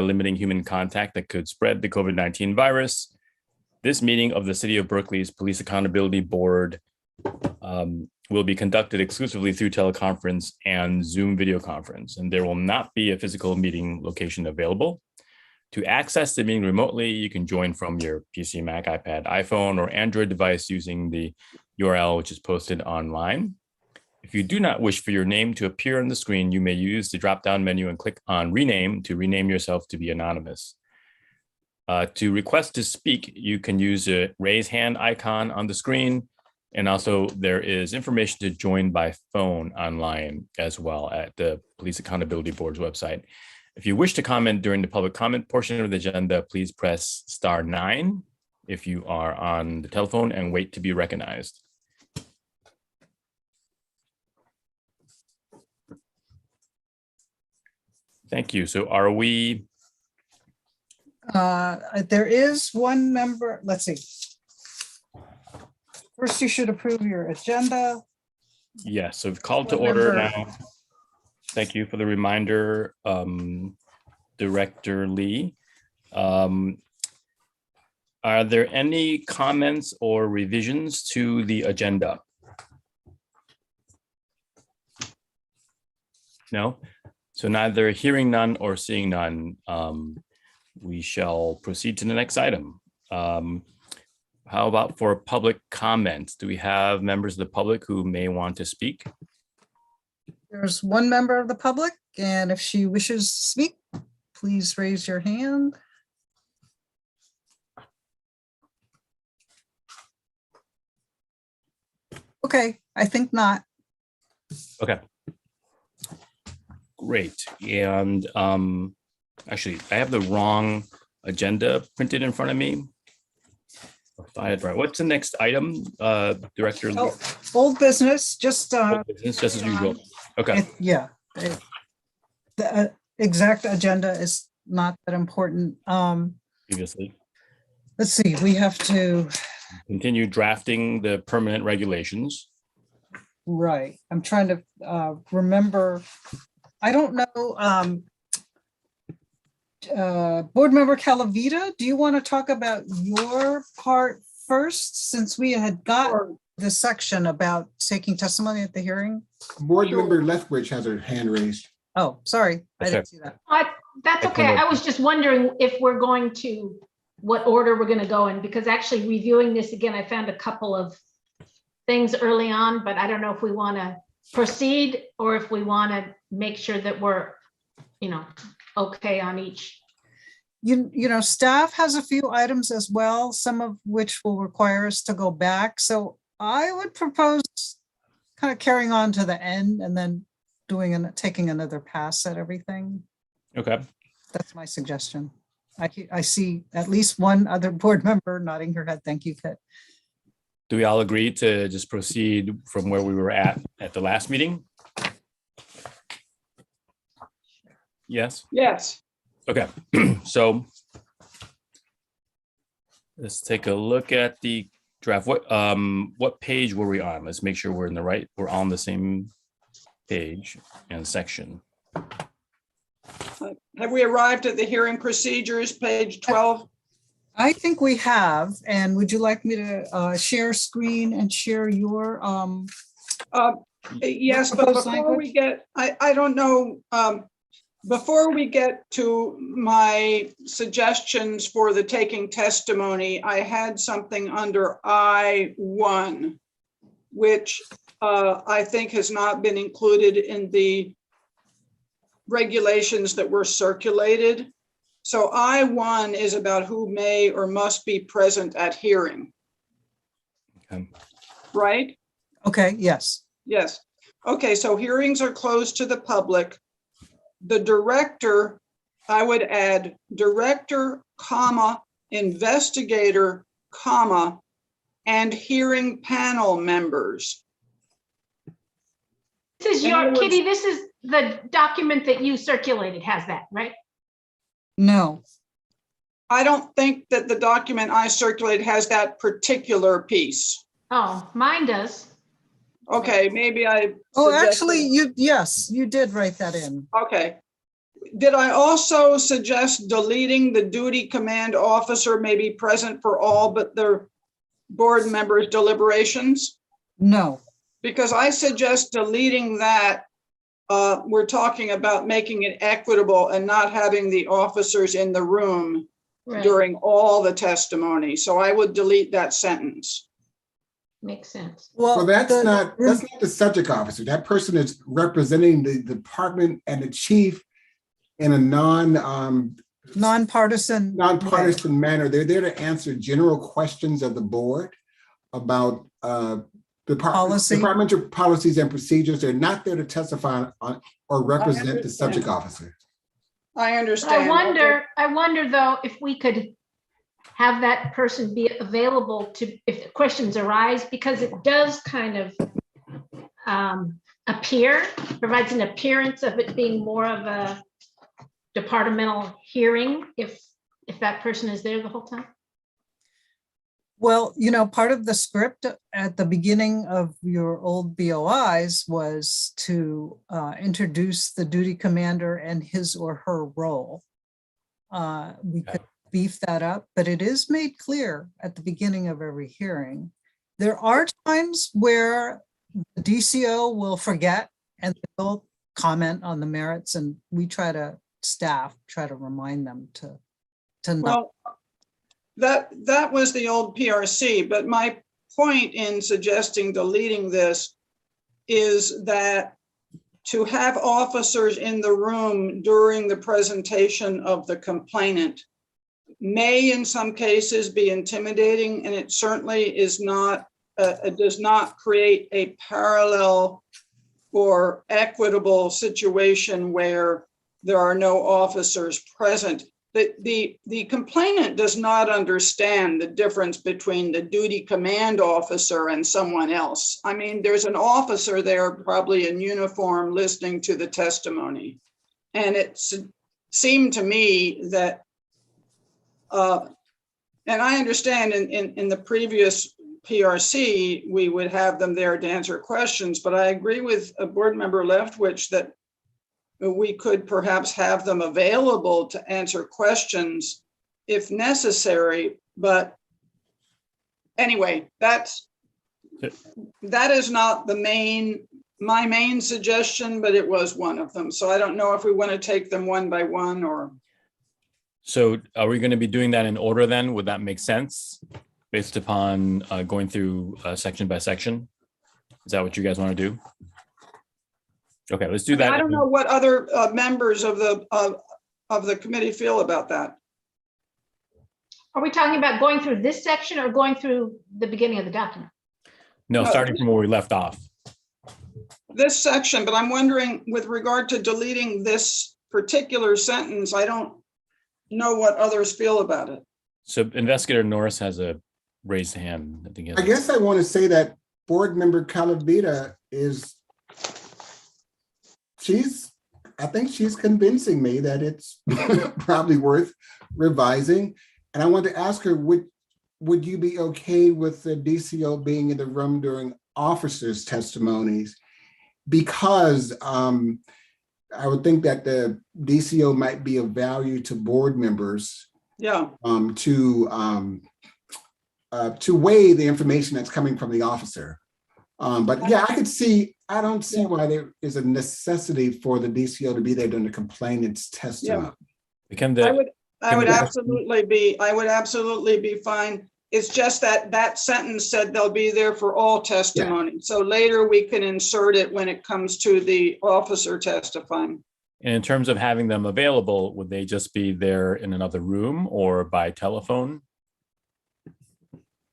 limiting human contact that could spread the COVID-19 virus. This meeting of the City of Berkeley's Police Accountability Board will be conducted exclusively through teleconference and Zoom video conference, and there will not be a physical meeting location available. To access the meeting remotely, you can join from your PC, Mac, iPad, iPhone, or Android device using the URL which is posted online. If you do not wish for your name to appear on the screen, you may use the drop-down menu and click on Rename to rename yourself to be anonymous. To request to speak, you can use a raise hand icon on the screen. And also there is information to join by phone online as well at the Police Accountability Board's website. If you wish to comment during the public comment portion of the agenda, please press *9 if you are on the telephone and wait to be recognized. Thank you. So are we? There is one member. Let's see. First, you should approve your agenda. Yes, so called to order now. Thank you for the reminder, Director Lee. Are there any comments or revisions to the agenda? No? So neither hearing none or seeing none, we shall proceed to the next item. How about for public comments? Do we have members of the public who may want to speak? There's one member of the public, and if she wishes to speak, please raise your hand. Okay, I think not. Okay. Great. And actually, I have the wrong agenda printed in front of me. Right. What's the next item, Director? Oh, old business, just old business, just as usual. Okay. Yeah. The exact agenda is not that important. Previously. Let's see, we have to continue drafting the permanent regulations. Right. I'm trying to remember. I don't know. Board Member Calavita, do you want to talk about your part first, since we had got the section about taking testimony at the hearing? Board Member Lethbridge has her hand raised. Oh, sorry, I didn't see that. That's okay. I was just wondering if we're going to, what order we're going to go in, because actually reviewing this again, I found a couple of things early on, but I don't know if we want to proceed or if we want to make sure that we're, okay on each. You know, staff has a few items as well, some of which will require us to go back. So I would propose kind of carrying on to the end and then taking another pass at everything. Okay. That's my suggestion. I see at least one other board member nodding her head. Thank you, Kit. Do we all agree to just proceed from where we were at the last meeting? Yes? Yes. Okay, so let's take a look at the draft. What page were we on? Let's make sure we're on the same page and section. Have we arrived at the hearing procedures, page 12? I think we have. And would you like me to share screen and share your yes, but before we get, I don't know, before we get to my suggestions for the taking testimony, I had something under I-1, which I think has not been included in the regulations that were circulated. So I-1 is about who may or must be present at hearing. Okay. Right? Okay, yes. Yes. Okay, so hearings are closed to the public. The director, I would add director, comma, investigator, comma, and hearing panel members. This is your, Kitty, this is the document that you circulated, has that, right? No. I don't think that the document I circulated has that particular piece. Oh, mine does. Okay, maybe I. Oh, actually, yes, you did write that in. Okay. did I also suggest deleting the duty command officer may be present for all but the board members' deliberations? No, Because I suggest deleting that. We're talking about making it equitable and not having the officers in the room Right, during all the testimony. So I would delete that sentence. makes sense. Well, that's the- not the subject officer. That person is representing the department and the chief in a nonpartisan. nonpartisan manner. They're there to answer general questions of the board about Policy. departmental policies and procedures. They're not there to testify on or represent the understand. subject officer. I understand. I wonder though, if we could have that person be available to, if questions arise, because it does kind of provides an appearance of it being more of a departmental hearing if that person is there the whole time. Well, part of the script at the beginning of your old BOIs was to introduce the duty commander and his or her role. We could beef that up, but it is made clear at the beginning of every hearing. There are times where the DCO will forget and they'll comment on the merits, and we staff try to remind them to not. Well, that was the old PRC, but my point in suggesting deleting this is that to have officers in the room during the presentation of the complainant may in some cases be intimidating, and it certainly is not, it does not create a parallel or equitable situation where there are no officers present. The complainant does not understand the difference between the duty command officer and someone else. I mean, there's an officer there probably in uniform listening to the testimony. And it seemed to me that, and I understand in the previous PRC, we would have them there to answer questions, but I agree with Board Member Leftwich that we could perhaps have them available to answer questions if necessary. But anyway, that is not my main suggestion, but it was one of them. So I don't know if we want to take them one by one or. So are we going to be doing that in order then? Would that make sense based upon going through section by section? Is that what you guys want to do? Okay, let's do that. I don't know what other members of the committee feel about that. Are we talking about going through this section or going through the beginning of the document? No, starting from where we left off. This section, but I'm wondering with regard to deleting this particular sentence, I don't know what others feel about it. So Investigator Norris has a raised hand. I guess I want to say that Board Member Calavita I think she's convincing me that it's probably worth revising. And I want to ask her, would you be okay with the DCO being in the room during officers' testimonies? Because I would think that the DCO might be of value to board members. Yeah. To weigh the information that's coming from the officer. But yeah, I don't see why there is a necessity for the DCO to be there during the complainant's testimony. I would absolutely be fine. It's just that sentence said they'll be there for all testimony. Yeah. So later we can insert it when it comes to the officer testifying. And in terms of having them available, would they just be there in another room or by telephone?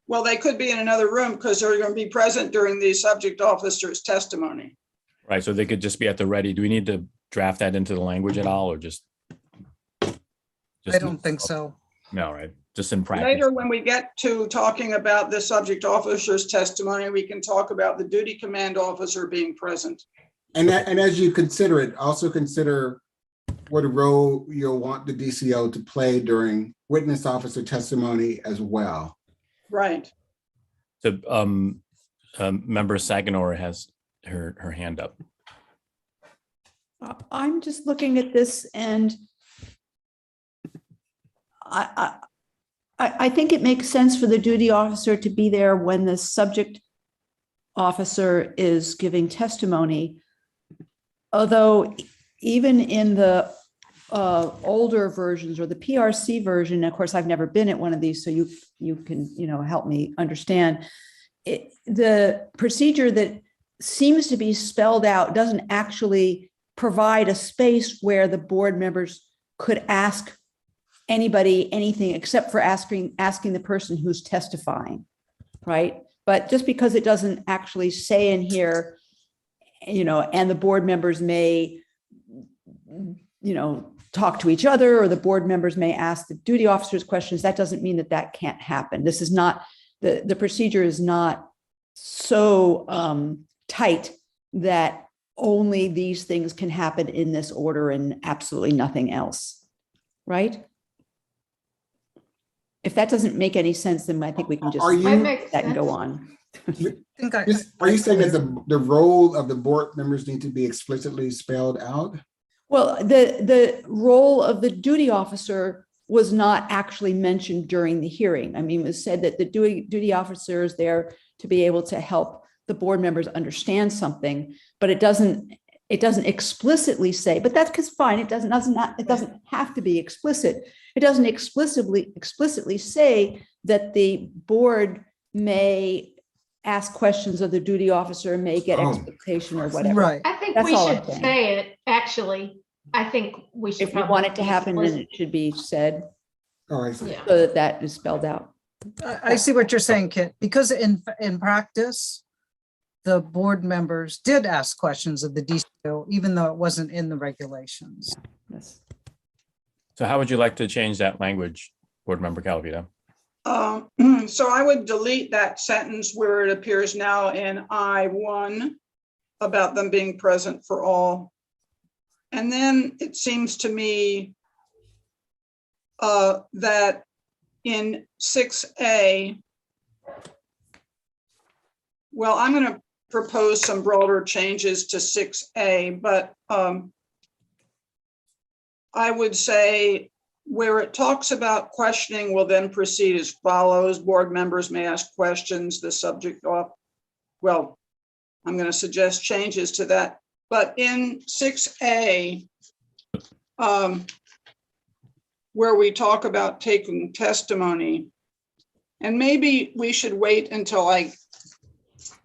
Well, they could be in another room because they're going to be present during the subject officer's testimony. Right, so they could just be at the ready. Do we need to draft that into the language at all, or just I don't think so. No, right, just in practice. Later, when we get to talking about the subject officer's testimony, we can talk about the duty command officer being present. And as you consider it, also consider what role you'll want the DCO to play during witness officer testimony as well. Right. So Member Saganor has her hand up. I'm just looking at this and I think it makes sense for the duty officer to be there when the subject officer is giving testimony. Although even in the older versions or the PRC version, of course, I've never been at one of these, so you can, help me understand. The procedure that seems to be spelled out doesn't actually provide a space where the board members could ask anybody anything except for asking the person who's testifying, right? But just because it doesn't actually say in here, and the board members may, talk to each other, or the board members may ask the duty officers questions, that doesn't mean that can't happen. This is not, the procedure is not so tight that only these things can happen in this order and absolutely nothing else, right? If that doesn't make any sense, then I think we can just that and go on. Are you saying that the role of the board members need to be explicitly spelled out? Well, the role of the duty officer was not actually mentioned during the hearing. I mean, it was said that the duty officer is there to be able to help the board members understand something, but it doesn't explicitly say, but that's fine. It doesn't have to be explicit. It doesn't explicitly say that the board may ask questions of the duty officer, may get expectation or whatever. Right. I think That's we all I'm should saying. say it, actually. I think we should. If you want it to happen, then it should be said Oh, I see. Yeah. so that is spelled out. I see what you're saying, Kit, because in practice, the board members did ask questions of the DCO, even though it wasn't in the regulations. Yes. So how would you like to change that language, Board Member Calavita? So I would delete that sentence where it appears now in I1 about them being present for all. And then it seems to me that in 6A, well, I'm going to propose some broader changes to 6A, but I would say where it talks about questioning will then proceed as follows. Board members may ask questions, the subject of, well, I'm going to suggest changes to that. But in 6A, where we talk about taking testimony, and maybe we should wait until I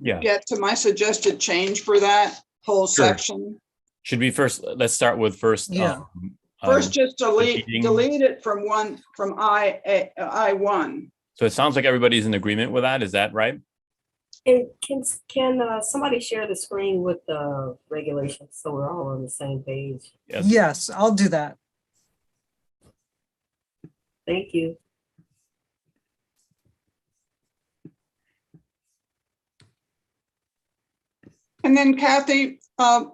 get to my suggested change for that whole section. Should we first, let's start with first. Yeah. First, just delete it from I1. So it sounds like everybody's in agreement with that. Is that right? And can somebody share the screen with the regulations so we're all on the same page? Yes. Yes, I'll do that. Thank you. And then Kathy,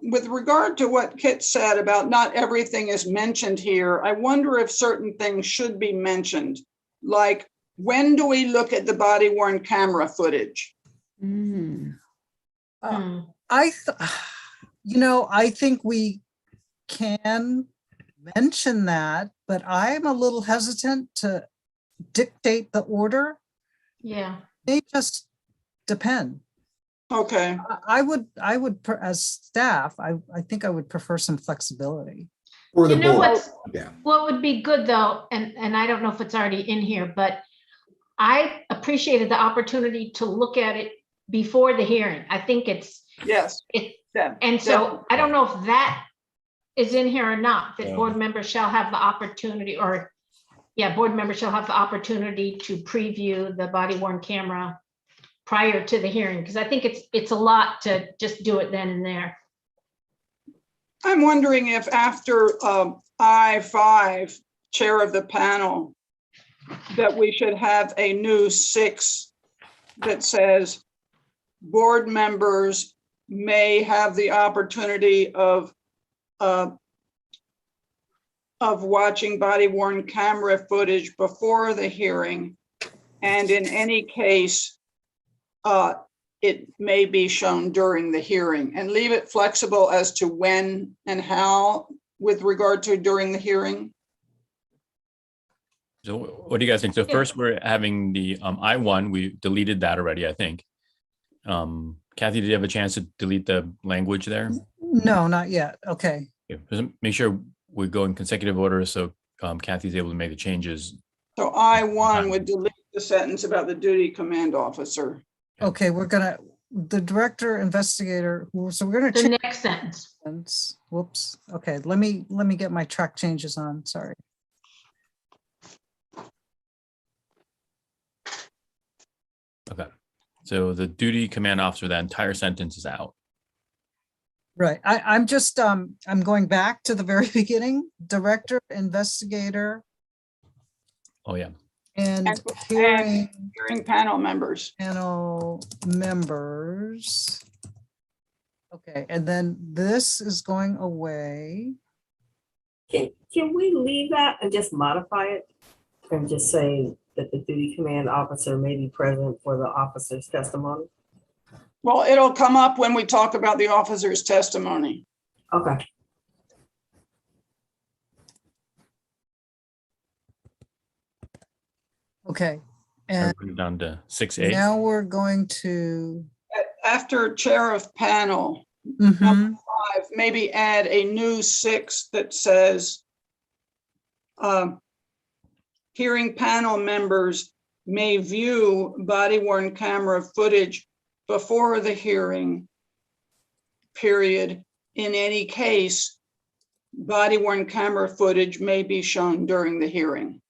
with regard to what Kit said about not everything is mentioned here, I wonder if certain things should be mentioned, like when do we look at the body worn camera footage? I think we can mention that, but I'm a little hesitant to dictate the order. Yeah. They just depend. Okay. I would, as staff, I think I would prefer some flexibility. For the You know board. what would be good though, and I don't know if it's already in here, but I appreciated the opportunity to look at it before the hearing. I think it's. Yes. And so I don't know if that is in here or not, that Yeah. board members shall have the opportunity, or board members shall have the opportunity to preview the body worn camera prior to the hearing, because I think it's a lot to just do it then and there. I'm wondering if after I5, chair of the panel, that we should have a new 6 that says board members may have the opportunity of watching body worn camera footage before the hearing. And in any case, it may be shown during the hearing, and leave it flexible as to when and how with regard to during the hearing. So what do you guys think? So first we're having the I1, we deleted that already, I think. Kathy, did you have a chance to delete the language there? No, not yet. Okay. Yeah, just make sure we go in consecutive order so Kathy's able to make the changes. So I1 would delete the sentence about the duty command officer. Okay, the director investigator, so we're gonna The change. next sentence. Whoops. Okay, let me get my track changes on. Sorry. Okay. So the duty command officer, that entire sentence is out. Right. I'm just, I'm going back to the very beginning, director, investigator, Oh, yeah. and And- hearing Hearing panel members. panel members. Okay, and then this is going away. Can we leave that and just modify it? And just say that the duty command officer may be present for the officer's testimony? Well, it'll come up when we talk about the officer's testimony. Okay. Okay, I and bring it down to 6A. now we're going to, After chair of panel, mhm, 5, maybe add a new 6 that says, hearing panel members may view body worn camera footage before the hearing period. In any case, body worn camera footage may be shown during the hearing.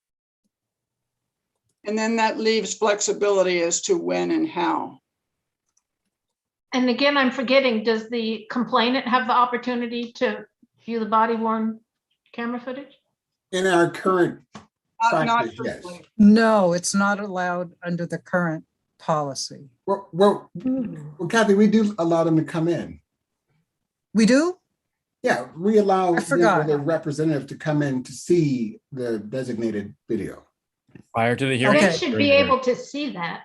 And then that leaves flexibility as to when and how. And again, I'm forgetting, does the complainant have the opportunity to view the body worn camera footage? In our current Not practice, yes. frequently. no, it's not allowed under the current policy. Well, Kathy, we do allow them to come in. We do? Yeah, we allow I forgot. the representative to come in to see the designated video. Prior to the hearing? Okay. They should During be the hearing? able to see that.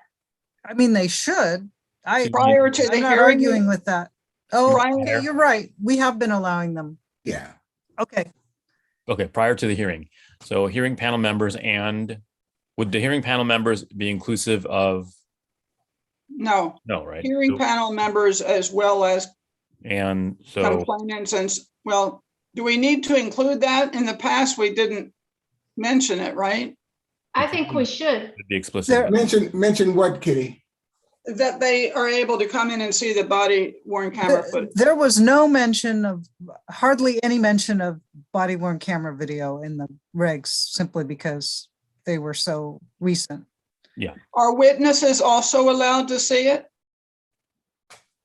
I mean, they should. Prior to the I'm not hearing, arguing with that. Oh, Prior- okay, you're right. We have been allowing them. Yeah. Okay, Okay, prior to the hearing. So hearing panel members, and would the hearing panel members be inclusive of, no, no, right? hearing So- panel members as well as And so, complainants and, well, do we need to include that? In the past, we didn't mention it, right? I think we should. the explicit, There- Mention what, Kitty? That they are able to come in and see the body worn camera footage. there was no mention of, hardly any mention of body worn camera video in the regs, simply because they were so recent. Are witnesses also allowed to see it?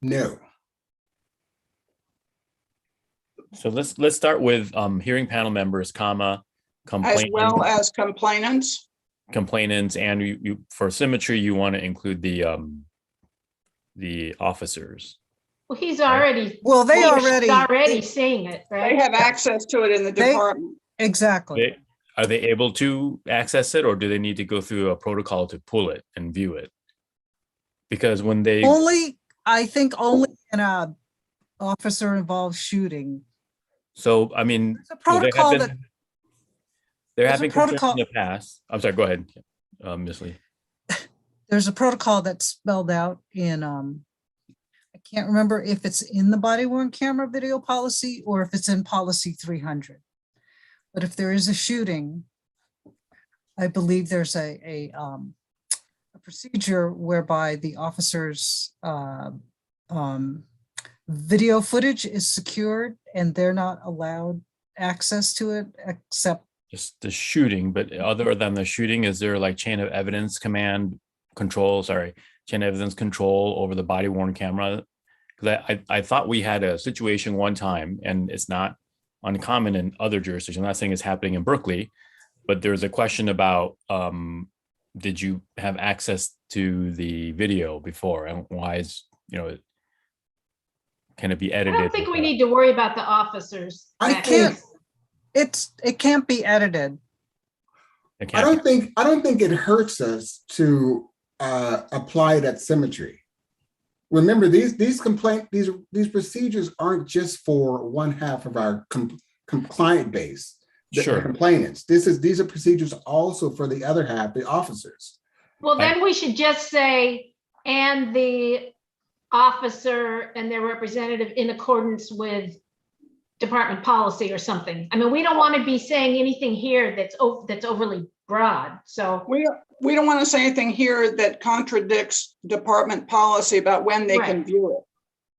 No. so let's start with hearing panel members, comma, As well as complainants? complainants, and you, for symmetry, you want to include the officers. Well, he's already. Well, they he's already. Already seeing it, They right? have access to it in the They- department. Exactly. Are they able to access it, or do they need to go through a protocol to pull it and view it? Because when they, Only, I think only in a officer involved shooting. so, I mean, It's a well, there have protocol been- that, there there's have a been concerns in protocol- the past. I'm sorry, go ahead, Ms. Lee. there's a protocol that's spelled out in, I can't remember if it's in the body worn camera video policy or if it's in policy 300. But if there is a shooting, I believe there's a procedure whereby the officer's video footage is secured and they're not allowed access to it except, Just the shooting, but other than the shooting, is there like chain of evidence chain of evidence control over the body worn camera? Because I thought we had a situation one time, and it's not uncommon in other jurisdictions. I'm not saying it's happening in Berkeley, but there's a question about, did you have access to the video before, and why is, can it be I edited? don't think we need to worry about the officers. I That can't- is- it can't be edited. It I can't don't think it hurts us to apply that symmetry. remember, these procedures aren't just for one half of our compliant base, the Sure. complainants. These are procedures also for the other half, the officers. Well, then we should just say, and the officer and their representative in accordance with department policy or something. I mean, we don't want to be saying anything here that's overly broad, so. We don't want to say anything here that contradicts department policy about when they can Right. view it.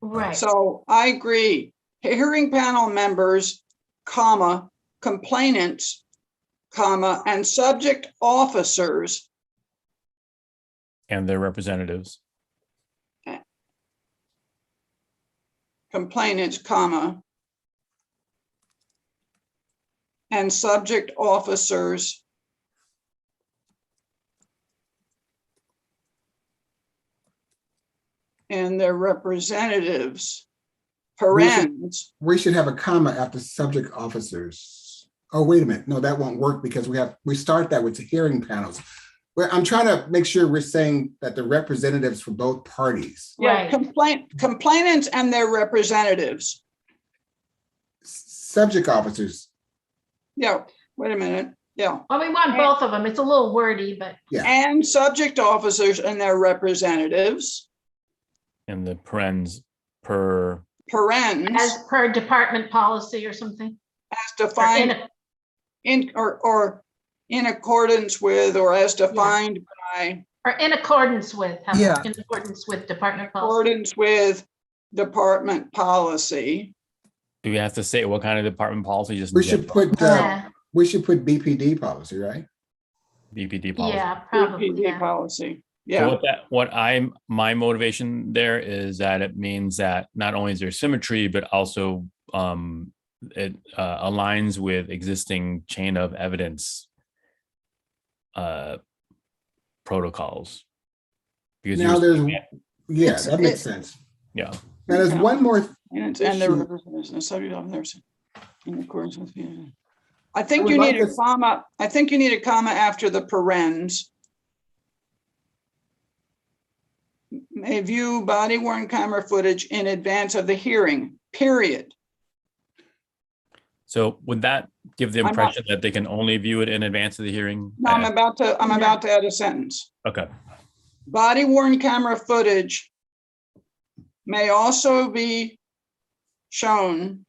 Right. So I agree. Hearing panel members, comma, complainants, comma, and subject officers, And their representatives. complainants, comma, and subject officers and their representatives, parens. We should have a comma after subject officers. Oh, wait a minute. No, that won't work because we start that with the hearing panels. Well, I'm trying to make sure we're saying that the representatives for both parties. Yeah, Right. complainants and their representatives. Subject officers, Yeah, wait a minute. Yeah, Well, we want both of them. It's a little wordy, but yeah. and subject officers and their representatives, And the parens per, parens, as per department policy or something. as Or defined in- or in accordance with, or as defined by, Or in accordance with, how about Yeah. in accordance with department policy. accordance with department policy. do we have to say what kind of department policy? Just We should put, Yeah, we should put BPD policy, right? BPD policy. yeah, probably, BPD yeah. policy. So Yeah, my motivation there is that it means that not only is there symmetry, but also it aligns with existing chain of evidence protocols. Because Now you're- yeah, that makes sense. yeah, Now there's one more, and their issue. representatives and subject officers in accordance with. I think would you like need a to- comma. I think you need a comma after the parens. May view body worn camera footage in advance of the hearing, period. so would that give the I'm not- impression that they can only view it in advance of the hearing? No, I'm about to add a sentence. Okay, Body worn camera footage may also be shown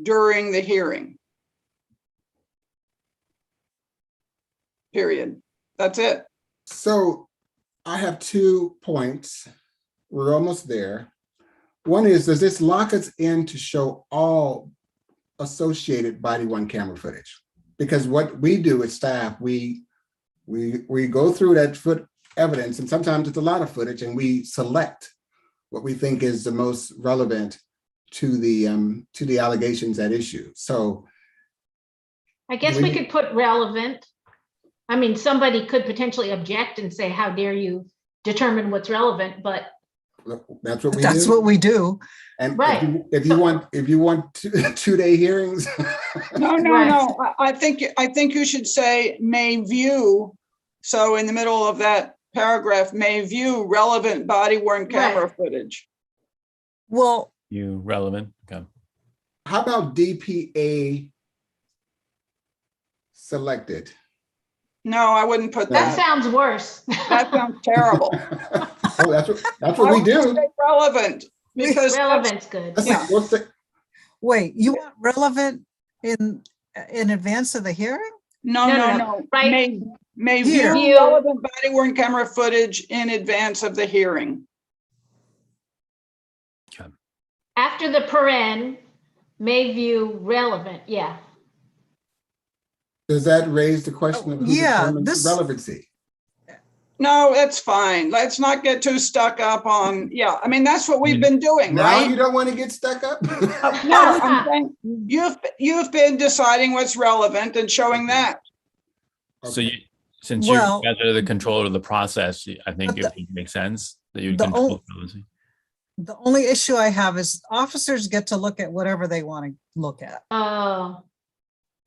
during the hearing. Period. That's it. so I have 2 points. We're almost there. One is, does this lock us in to show all associated body worn camera footage? Because what we do as staff, we go through that foot evidence, and sometimes it's a lot of footage, and we select what we think is the most relevant to the allegations at issue. So I guess we could put relevant. I mean, somebody could potentially object and say, how dare you determine what's relevant, but that's what we That's do. what we do. And Right. if you want 2-day hearings, No, Right. no. I think you should say may view. So in the middle of that paragraph, may view relevant body worn camera footage. Well, you relevant, okay. how about DPA selected? No, I wouldn't put that that. sounds worse. That sounds terrible. Oh, that's what I we would just do. say relevant, because that's- Relevant's good. That's Yeah. like, what's the, wait, you want relevant in advance of the hearing? no, No, no, no, no. right. May Here. view relevant body worn camera footage in advance of the hearing. After the paren, may view relevant, yeah. does that raise the question of who Yeah, determines this- relevancy? No, that's fine. Let's not get too stuck up on, yeah, I mean, that's what we've been doing, Now you right? don't want to get stuck up? No, I'm saying, you've been deciding what's relevant and showing that. So you, since you Well- guys are the controller of the process, I think But it would make sense that you'd the control ol- relevancy. The only issue I have is officers get to look at whatever they want to look at. Oh,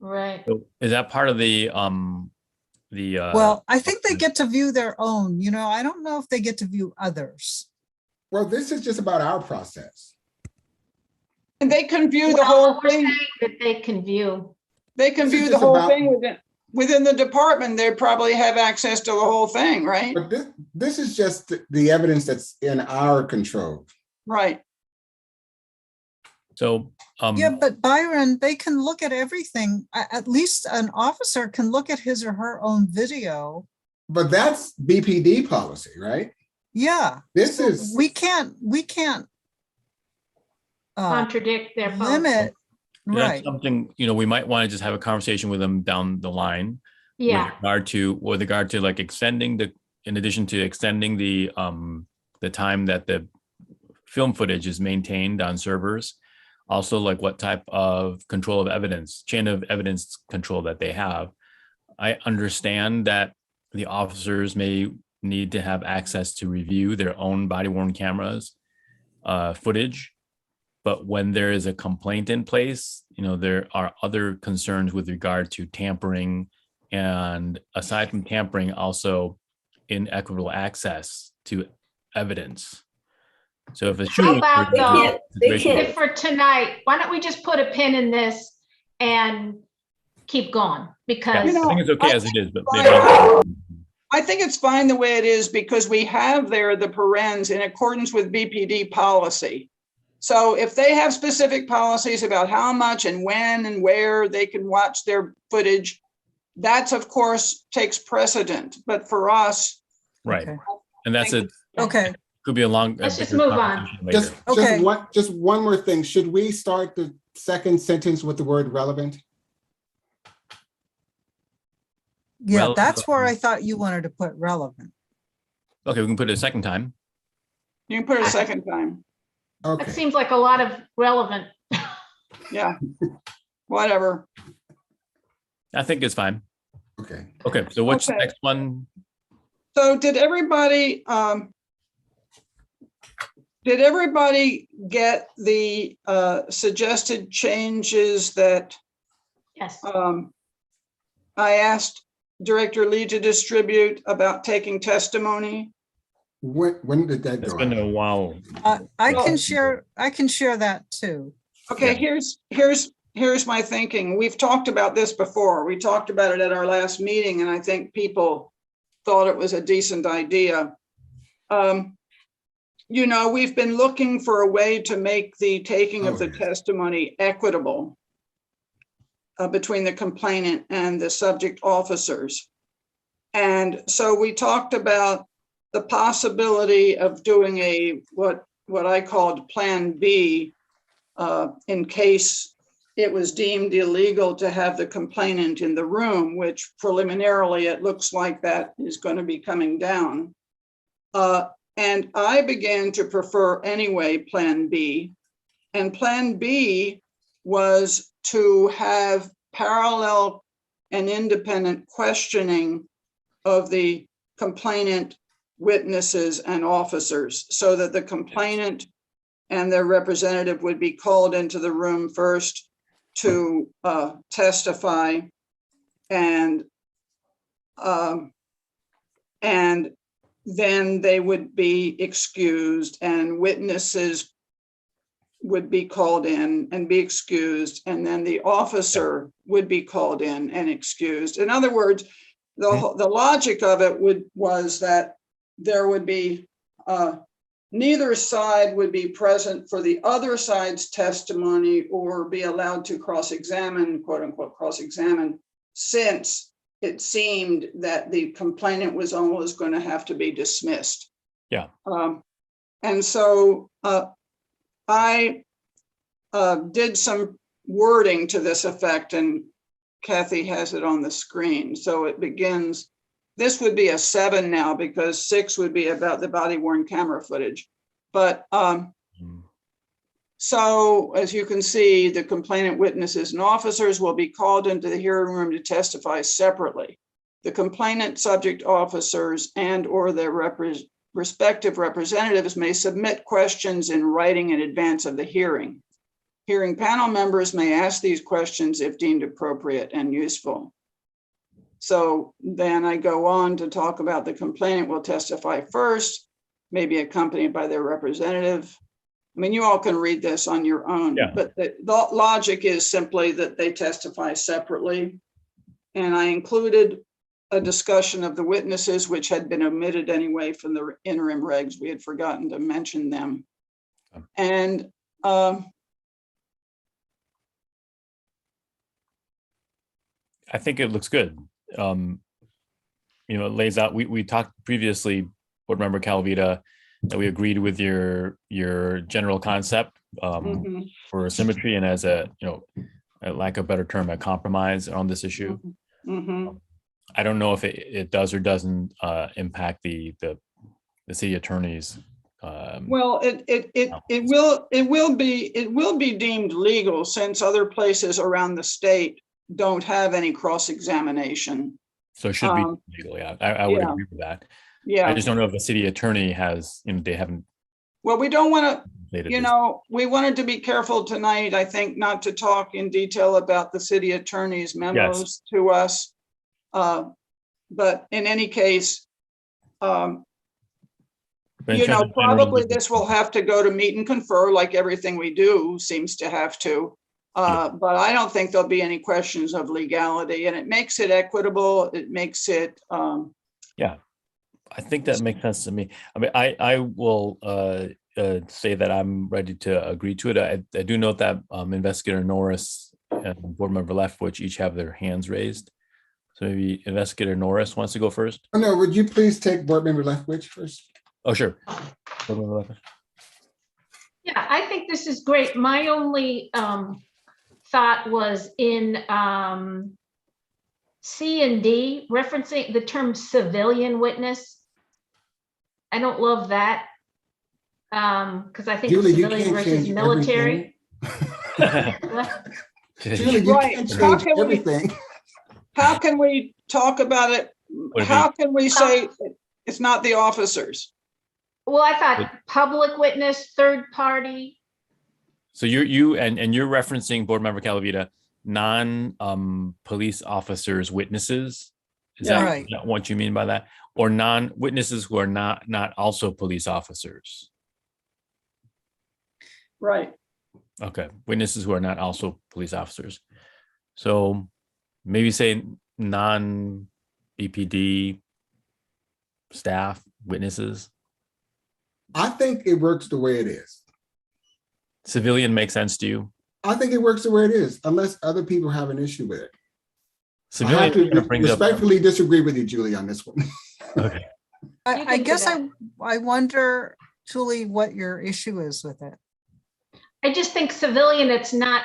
right. So is that part of the the, Well, I think they get to view their own, I don't know if they get to view others. Well, this is just about our process. And they can view the Well, whole we're thing. saying that they can view. They can This is view the just whole about- thing within the department. They probably have access to the whole thing, right? But this is just the evidence that's in our control. Right. so, Yeah, but Byron, they can look at everything. At least an officer can look at his or her own video. But that's BPD policy, right? Yeah. This So is, we can't Contradict their policy. limit, that's right. something, we might want to just have a conversation with them down the line. Yeah, With regard to like extending in addition to extending the time that the film footage is maintained on servers, also like what type of control of evidence, chain of evidence control that they have. I understand that the officers may need to have access to review their own body worn cameras footage. But when there is a complaint in place, there are other concerns with regard to tampering, and aside from tampering, also inequitable access to evidence. So if a shooting, about though, they can't- if for tonight, why don't we just put a pin in this and keep going? Because I think it's okay as it is, but maybe. I think it's fine the way it is because we have there the parens in accordance with BPD policy. So if they have specific policies about how much and when and where they can watch their footage, that's of course takes precedent. But for us, Right. Okay. And that's it. Okay, Could be a long. Let's just bigger move on. conversation later. just one more thing. Should we start the second sentence with the word relevant? yeah, Well, that's where I thought you wanted to put relevant. Okay, we can put it a second time. you can put it a second time. that Okay, seems like a lot of relevant. Yeah, whatever. I think it's fine. okay. Okay, so what's the Okay. next one? So did everybody get the suggested changes that Yes, I asked Director Lee to distribute about taking testimony? When did that It's go been out? a while. I Well- can share that too. Okay, here's my thinking. We've talked about this before. We talked about it at our last meeting, and I think people thought it was a decent idea. We've been looking for a way to make the taking of Oh, the yes. testimony equitable between the complainant and the subject officers. And so we talked about the possibility of doing what I called Plan B in case it was deemed illegal to have the complainant in the room, which preliminarily it looks like that is going to be coming down. And I began to prefer anyway Plan B. And Plan B was to have parallel and independent questioning of the complainant, witnesses, and officers, so that the complainant and their representative would be called into the room first to testify, and then they would be excused, and witnesses would be called in and be excused, and then the officer would be called in and excused. In other words, the logic of it was that there would be neither side would be present for the other side's testimony or be allowed to cross-examine, quote unquote, cross-examine, since it seemed that the complainant was almost going to have to be dismissed. Yeah. And so I did some wording to this effect, and Kathy has it on the screen. So it begins, this would be a 7 now because 6 would be about the body worn camera footage. But so as you can see, the complainant, witnesses, and officers will be called into the hearing room to testify separately. The complainant, subject officers, and or their respective representatives may submit questions in writing in advance of the hearing. Hearing panel members may ask these questions if deemed appropriate and useful. So then I go on to talk about the complainant will testify first, maybe accompanied by their representative. I mean, you all can read this on your own, Yeah. but the logic is simply that they testify separately. And I included a discussion of the witnesses, which had been omitted anyway from the interim regs. We had forgotten to mention them. And I think it looks good. It lays out, we talked previously, Board Member Calavita, that we agreed with your general concept for symmetry and as a lack of a better term, a compromise on this issue. I don't know if it does or doesn't impact the city attorney's. well, it will be deemed legal since other places around the state don't have any cross-examination. So it should be legal. Yeah, I would yeah. agree with that. Yeah. I just don't know if the city attorney has, they haven't. Well, we don't want to, This. we wanted to be careful tonight, I think, not to talk in detail about the city attorney's memos to us. But in any case, probably this will have to go to meet and confer like everything we do seems to have to. But I don't think there'll be any questions of legality, and it makes it equitable. It makes it. Yeah, I think that makes sense to me. I mean, I will say that I'm ready to agree to it. I do note that Investigator Norris and Board Member Leftwich each have their hands raised. So maybe Investigator Norris wants to go first. Oh, no, would you please take Board Member Leftwich first? Oh, sure. Board Member Leftwich. Yeah, I think this is great. My only thought was in C and D, referencing the term civilian witness. I don't love that because I think Julie, you civilian can't versus change military. Julie, you Right. can't How change can we- everything. How can we talk about it? How can we say it's not the officers? Well, I thought public witness, third party. So you're referencing, Board Member Calavita, non-police officers witnesses. Is Yeah. that Right. what you mean by that? Or non-witnesses who are not also police officers? Right. Okay, witnesses who are not also police officers. So maybe say non-BPD staff witnesses. I think it works the way it is. Civilian makes sense to you? I think it works the way it is, unless other people have an issue with it. I Civilian have to kind of brings up. respectfully disagree with you, Julie, on this one. Okay. You I can do guess that. I wonder, Julie, what your issue is with it. I just think civilian, it's not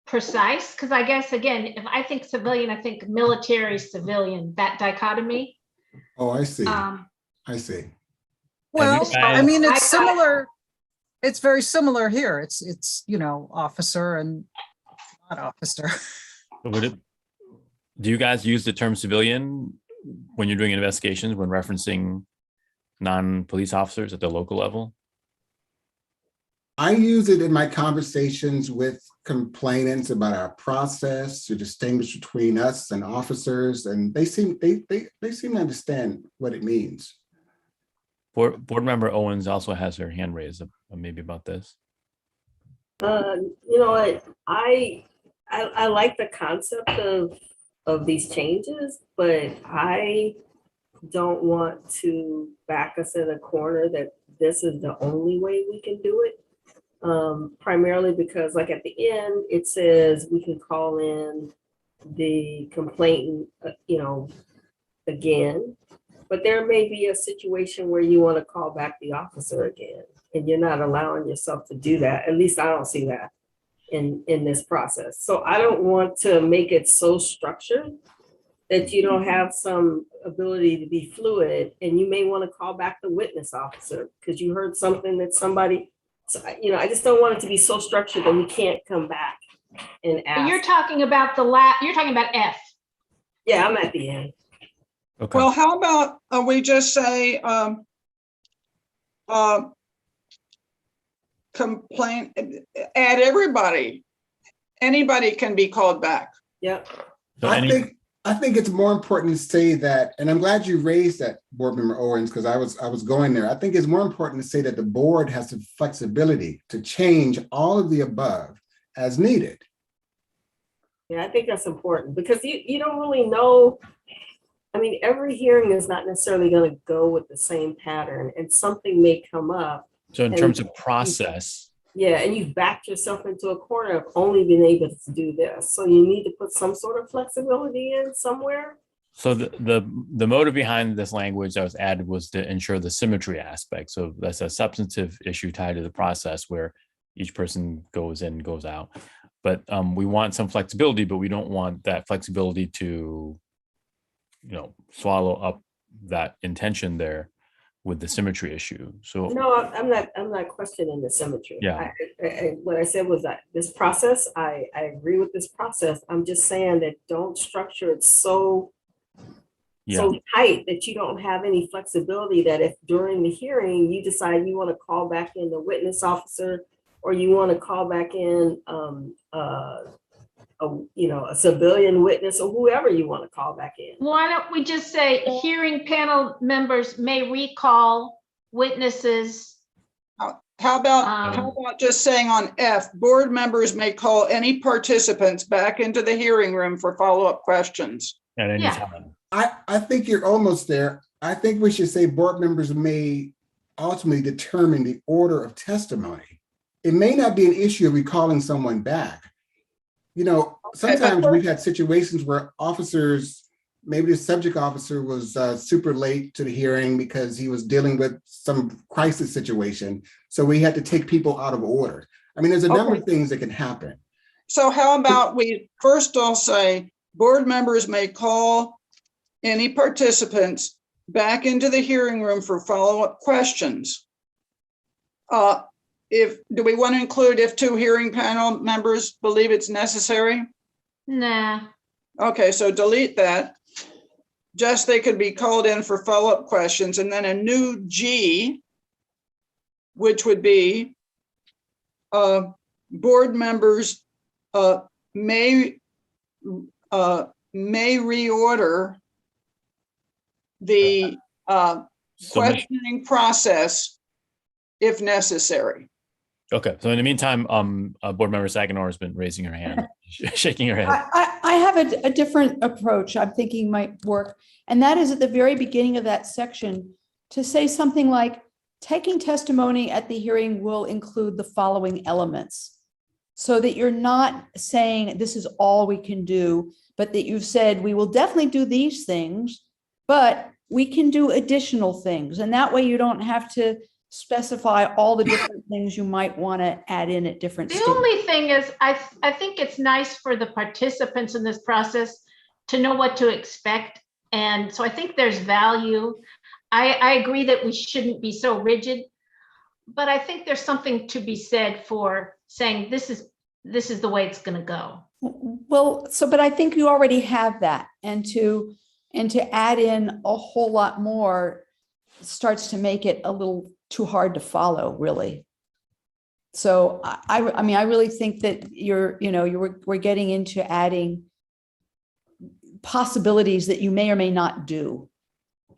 precise, because I guess, again, if I think civilian, I think military, civilian, that dichotomy. Oh, I see. Um, I see. Well, you I guys- mean, I it's thought- similar. It's very similar here. It's officer and not officer. Do you guys use the term civilian when you're doing investigations, when referencing non-police officers at the local level? I use it in my conversations with complainants about our process to distinguish between us and officers, and they seem to understand what it means. Board Member Owens also has her hand raised, maybe about this. You know what, I like the concept of these changes, but I don't want to back us in a corner that this is the only way we can do it. Primarily because, like, at the end, it says we can call in the complainant, again, but there may be a situation where you want to call back the officer again, and you're not allowing yourself to do that. At least I don't see that in this process. So I don't want to make it so structured that you don't have some ability to be fluid, and you may want to call back the witness officer because you heard something that somebody. So, I just don't want it to be so structured that we can't come back and ask. You're talking about you're talking about F. Yeah, I'm at the end. Okay. Well, how about we just say complaint, add everybody. Anybody can be called back. Yep. So I any- think I think it's more important to say that, and I'm glad you raised that, Board Member Owens, because I was going there. I think it's more important to say that the board has the flexibility to change all of the above as needed. Yeah, I think that's important because you don't really know. I mean, every hearing is not necessarily going to go with the same pattern, and something may come up. So in terms of process, Yeah, and you've backed yourself into a corner of only being able to do this. So you need to put some sort of flexibility in somewhere. so the motive behind this language that was added was to ensure the symmetry aspect. So that's a substantive issue tied to the process where each person goes in, goes out. But we want some flexibility, but we don't want that flexibility to, swallow up that intention there with the symmetry issue. So No, I'm not questioning the symmetry. Yeah. What I said was that this process, I agree with this process. I'm just saying that don't structure it so tight that you don't have any flexibility, that if during the hearing you decide you want to call back in the witness officer, or you want to call back in a civilian witness, or whoever you want to call back in. Why don't we just say hearing panel members may recall witnesses? How about just saying on F, board members may call any participants back into the hearing room for follow-up questions. at any Yeah. time. I think you're almost there. I think we should say board members may ultimately determine the order of testimony. It may not be an issue of recalling someone back. Sometimes we've had situations where officers, maybe the subject officer was super late to the hearing because he was dealing with some crisis situation. So we had to take people out of order. I mean, there's a number of things that can happen. So how about we first all say, board members may call any participants back into the hearing room for follow-up questions. Do we want to include if two hearing panel members believe it's necessary? Nah. Okay, so delete that. Just they could be called in for follow-up questions, and then a new G, which would be board members may reorder the questioning process if necessary. Okay, so in the meantime, board member Saganor has been raising her hand, shaking her head. I have a different approach I'm thinking might work. And that is at the very beginning of that section to say something like, taking testimony at the hearing will include the following elements. So that you're not saying this is all we can do, but that you've said, we will definitely do these things, but we can do additional things. And that way you don't have to specify all the different things you might want to add in at different The stages. only thing is, I think it's nice for the participants in this process to know what to expect. And so I think there's value. I agree that we shouldn't be so rigid, but I think there's something to be said for saying this is the way it's going to go. Well, but I think you already have that, and to add in a whole lot more starts to make it a little too hard to follow, really. So I mean, I really think that we're getting into adding possibilities that you may or may not do.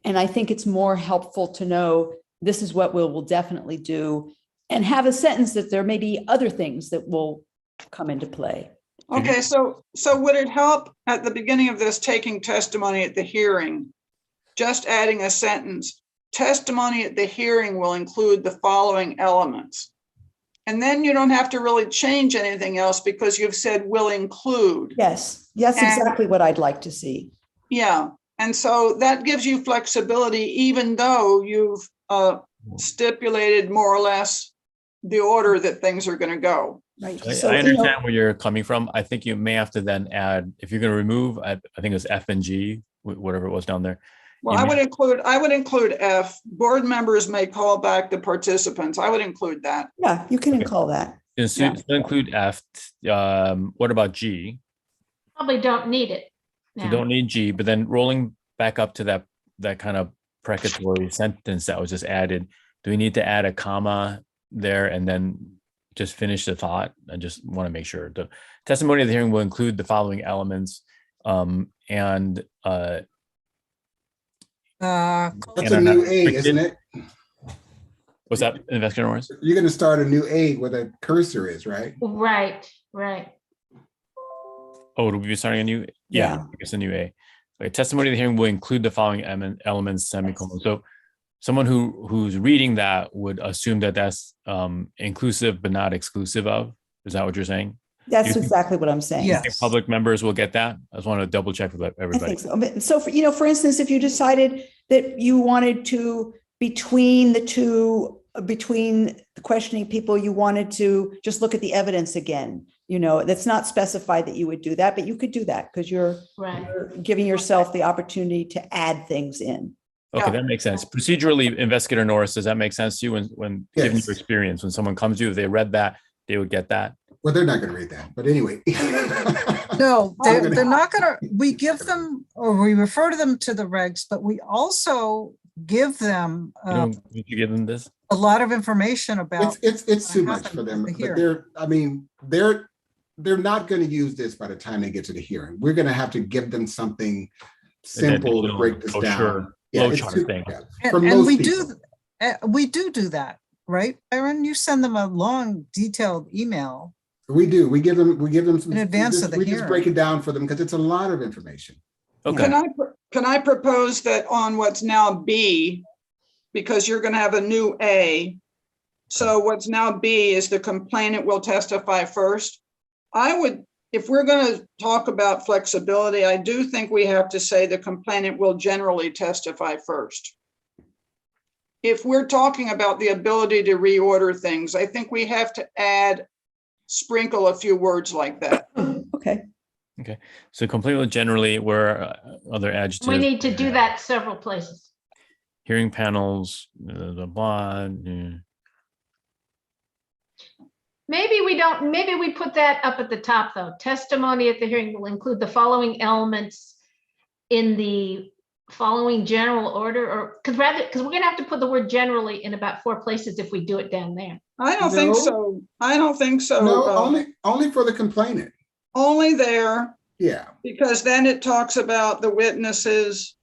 And I think it's more helpful to know this is what we'll definitely do, and have a sentence that there may be other things that will come into play. Okay, so would it help at the beginning of this taking testimony at the hearing, just adding a sentence, testimony at the hearing will include the following elements. And then you don't have to really change anything else because you've said will include. Yes, that's exactly what I'd like to see. Yeah, and so that gives you flexibility, even though you've stipulated more or less the order that things are going to go. Right. I understand where you're coming from. I think you may have to then add, if you're going to remove, I think it was F and G, whatever it was down there. Well, I would include F. Board members may call back the participants. I would include that. Yeah, you can call that. So include F. What about G? Probably don't need it. So don't need G, but then rolling back up to that kind of precatory sentence that was just added. Do we need to add a comma there and then just finish the thought? I just want to make sure the testimony of the hearing will include the following elements. And That's And a are not new A, restricted. isn't it? was that Investigator Norris? You're going to start a new A where the cursor is, right? Right. Oh, would we be starting a new? Yeah, Yeah. I guess a new A. Okay, testimony of the hearing will include the following elements, semicolon. So someone who's reading that would assume that that's inclusive but not exclusive of. Is that what you're saying? That's You think- exactly what I'm saying. Yeah. Think public members will get that? I just want to double check with I everybody. think so. But- So, for instance, if you decided that you wanted to, between the questioning people, you wanted to just look at the evidence again, that's not specified that you would do that, but you could do that because you're Right. giving yourself the opportunity to add things in. Okay, Yeah. that makes sense. Procedurally, Investigator Norris, does that make sense to you when given Yes. your experience, when someone comes to you, if they read that, they would get that? Well, they're not going to read that, but anyway. No, I'm gonna- they're not gonna, we give them, or we refer to them to the regs, but we also give them Did you give them this? a lot of information about. It's too what much for happened them, at the but they're not going to use this by the time they get to the hearing. We're going to have to give them something simple to break this down. Flow it's chart too- thing. yeah, for And most we people. do that, right, Byron? You send them a long, detailed email. We do. We give them some. In advance of the We just break hearing. it down for them because it's a lot of information. Okay, Can I propose that on what's now B, because you're gonna have a new A. So what's now B is the complainant will testify first. If we're gonna talk about flexibility, I do think we have to say the complainant will generally testify first. If we're talking about the ability to reorder things, I think we have to sprinkle a few words like that. Okay. so completely generally, where other adjectives? We need to do that several places. Hearing panels, the blah. Maybe we put that up at the top though. Testimony at the hearing will include the following elements in the following general order, or because we're gonna have to put the word generally in about 4 places if we do it down there. I don't think No. so. I don't think so. No, only for the complainant. Only there, Yeah. because then it talks about the witnesses.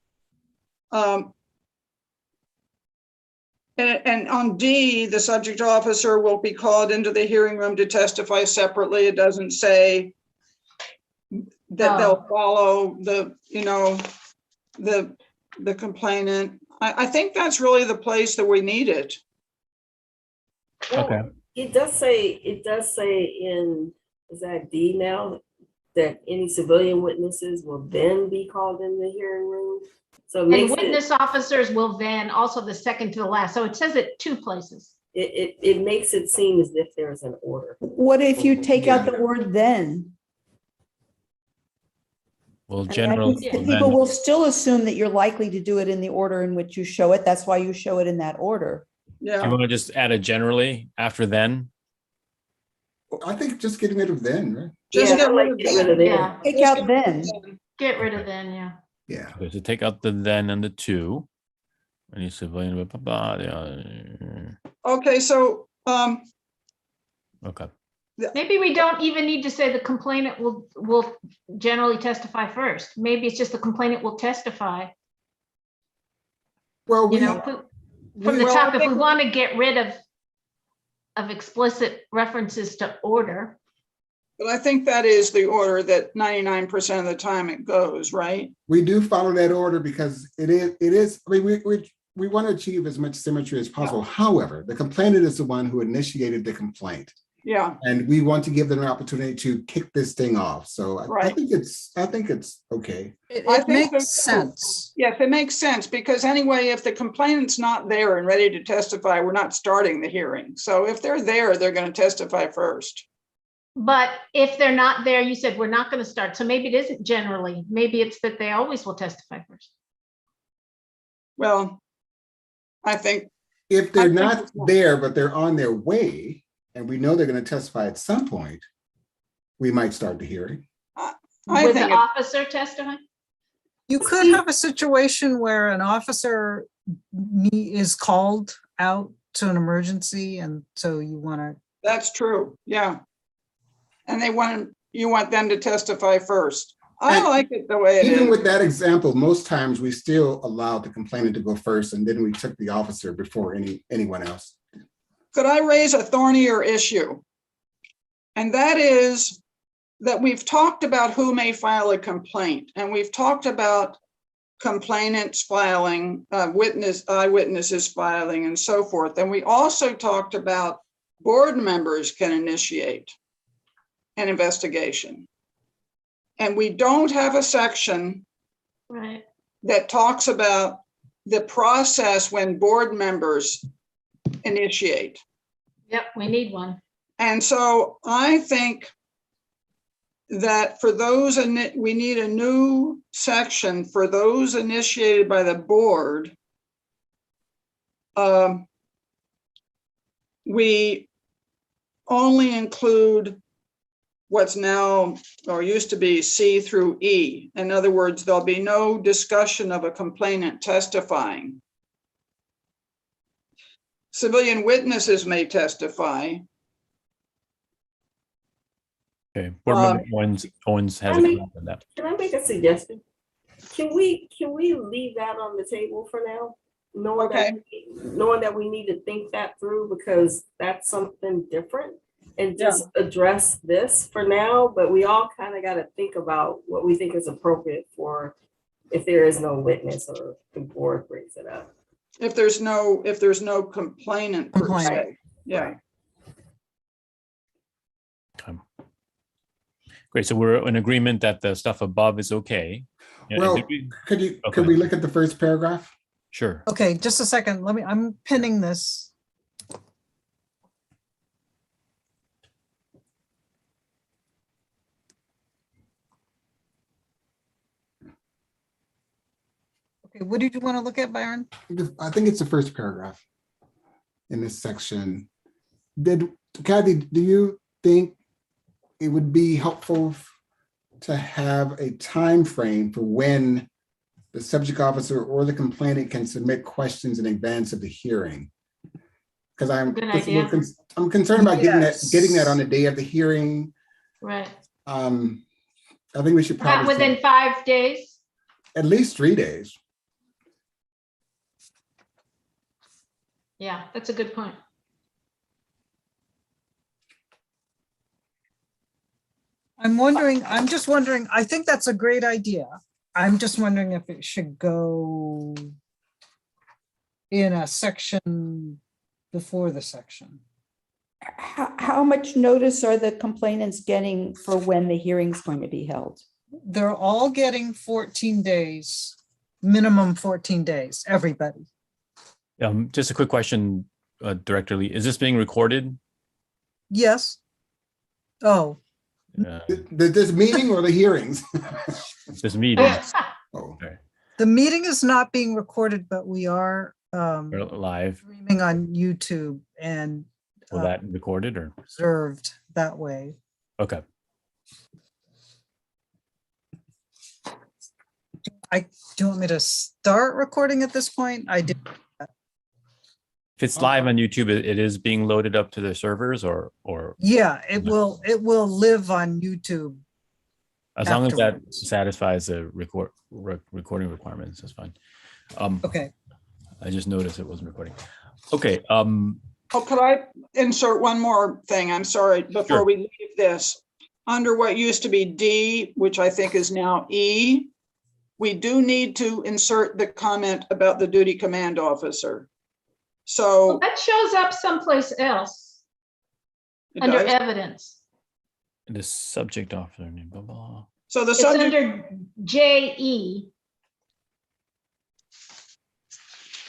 And on D, the subject officer will be called into the hearing room to testify separately. It doesn't say that they'll follow the complainant. I think that's really the place that we need it. Okay. It does say in, is that D now, that any civilian witnesses will then be called in the hearing room? So it And makes witness officers will then, also the second to the last. So it says it 2 places. it makes it seem as if there's an order. What if you take out the word then? Well, I mean, I general. think that people will still assume that you're likely to do it in the order in which you show it. That's why you show it in that order. Do you Yeah, want to just add a generally after then? I think just getting rid of then, right? just Yeah, get I rid like of get rid of that. them. Yeah, Take out then. get rid of then, yeah. Yeah. Okay, so take out the then and the to. Any civilian, blah, blah, blah, Okay, so, okay. Maybe we don't even need to say the complainant will generally testify first. Maybe it's just the complainant will testify, Well, you know, from the Well, top, I if we think- want to get rid of explicit references to order. but I think that is the order that 99% of the time it goes, right? we do follow that order because it is, I mean, we want to achieve as much symmetry as possible. However, the complainant is the one who initiated the complaint. Yeah, And we want to give them an opportunity to kick this thing off. So I Right. think it's okay. It I think makes so, too. sense. yes, it makes sense, because anyway, if the complainant's not there and ready to testify, we're not starting the hearing. So if they're there, they're going to testify first. But if they're not there, you said we're not going to start. So maybe it isn't generally. Maybe it's that they always will testify first. Well, I think, If they're I think not it's not. there, but they're on their way, and we know they're going to testify at some point, we might start the hearing. I With the think, officer testifying? You could have a situation where an officer is called out to an emergency, and so you want to, that's true, yeah. And you want them to testify first. I like it the way it Even is. with that example, most times we still allowed the complainant to go first, and then we took the officer before anyone else. Could I raise a thornier issue? And that is that we've talked about who may file a complaint, and we've talked about complainants filing, eyewitnesses filing, and so forth. And we also talked about board members can initiate an investigation. And we don't have a section Right. that talks about the process when board members initiate. Yep, we need one. And so I think that for those, we need a new section for those initiated by the board. We only include what's now, or used to be, C through E. In other words, there'll be no discussion of a complainant testifying. Civilian witnesses may testify. Okay, Board Member Owens has a comment on that. Can I make a suggestion? Can we leave that on the table for now? Knowing that we need to think that through, because that's something different, and just address this for now, but we all kind of got to think about what we think is appropriate for if there is no witness or the board brings it up. If there's no complainant per se. Yeah. Okay. Great, so we're in agreement that the stuff above is okay. Yeah, Well, did we- could we look at the first paragraph? Sure. Okay, just a second. I'm pinning this. Okay, what did you want to look at, Byron? I think it's the first paragraph in this section. Kathy, do you think it would be helpful to have a time frame for when the subject officer or the complainant can submit questions in advance of the hearing? Because I'm Good idea. I'm concerned about getting Yes. that on the day of the hearing. Right. I think we should About probably within say 5 days. at least 3 days. Yeah, that's a good point. I'm just wondering, I think that's a great idea. I'm just wondering if it should go in a section before the section. How much notice are the complainants getting for when the hearing's going to be held? They're all getting 14 days, minimum 14 days, everybody. Just a quick question, Director Lee, is this being recorded? Yes. Oh, This meeting or the hearings? This meeting, Oh. the meeting is not being recorded, but we are or live, streaming on YouTube and will that recorded or? observed that way. Okay, Do you want me to start recording at this point? I did. if it's live on YouTube, it is being loaded up to the servers or Yeah, it will live on YouTube. as long as that Afterwards. satisfies the recording requirements, that's fine. Okay. I just noticed it wasn't recording. Okay, Oh, could I insert one more thing? I'm sorry, before Sure. we leave this. Under what used to be D, which I think is now E, we do need to insert the comment about the duty command officer. So. That shows up someplace else it under does. evidence. the subject officer name, blah, blah. So the It's subject, under JE.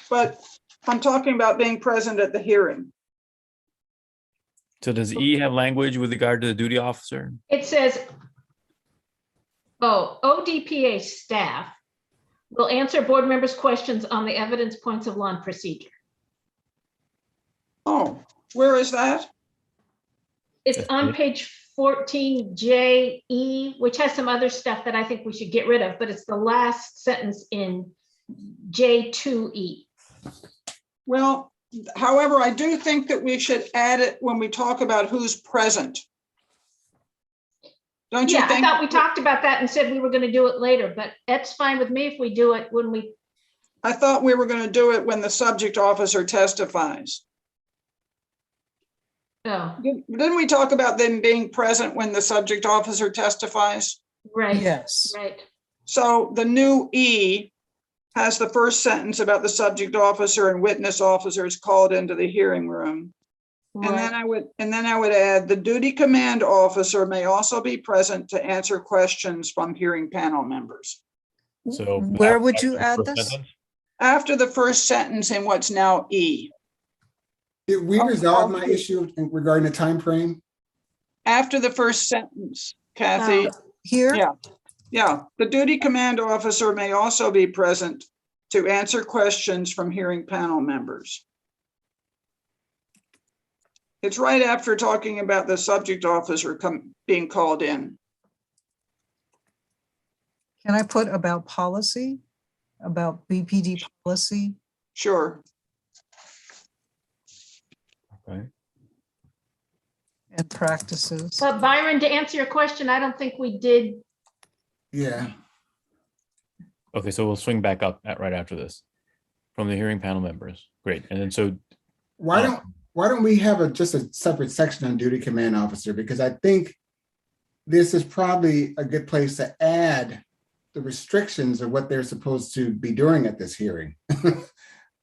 but I'm talking about being present at the hearing. So does E have language with regard to the duty officer? It says, ODPA staff will answer board members' questions on the evidence, points of law and procedure. Oh, where is that? It's That's on good. page 14 JE, which has some other stuff that I think we should get rid of, but it's the last sentence in J2E. Well, however, I do think that we should add it when we talk about who's present. Don't you Yeah, I think? thought we talked about that and said we were gonna do it later, but that's fine with me if we do it when we, I thought we were going to do it when the subject officer testifies. oh, Didn't we talk about them being present when the subject officer testifies? right, Yes. right. So the new E has the first sentence about the subject officer and witness officers called into the hearing room. And then I would add, the duty command officer may also be present to answer questions from hearing panel members. So Where would you after add the this? first sentence? After the first sentence in what's now E, Did we resolve my issue regarding the time frame? after the first sentence, Kathy. Here? Yeah. Yeah, the duty command officer may also be present to answer questions from hearing panel members. It's right after talking about the subject officer being called in. Can I put about policy? About BPD policy? Sure. Okay. And practices. But Byron, to answer your question, I don't think we did. Yeah. Okay, so we'll swing back up right after this from the hearing panel members. Great. And then so Why don't we have just a separate section on duty command officer? Because I think this is probably a good place to add the restrictions of what they're supposed to be doing at this hearing.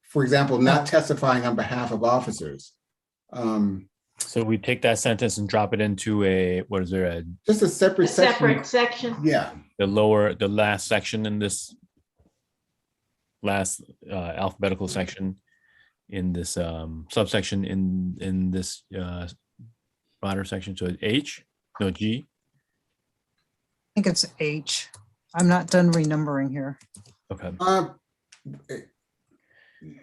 For example, not testifying on behalf of officers. so we take that sentence and drop it into what is there, Just a separate A section. separate section. Yeah, the last section in this last alphabetical section in this subsection in this broader section. So H, no G. I think it's H. I'm not done renumbering here. Okay.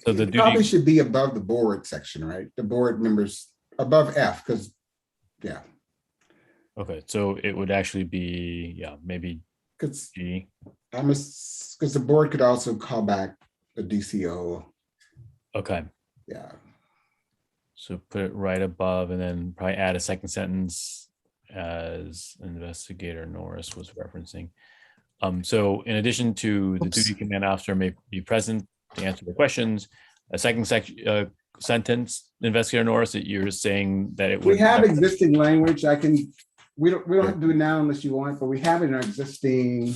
so the it probably duty- should be above the board section, right? The board members above F, because yeah, Okay. So it would actually be, maybe because G. because the board could also call back the DCO. Okay. Yeah. So put it right above and then probably add a second sentence as Investigator Norris was referencing. So in addition to the Oops. duty command officer may be present to answer the questions, a second sentence, Investigator Norris, that you're saying that it would. We have existing language. We don't have to do it now unless you want, but we have it in our existing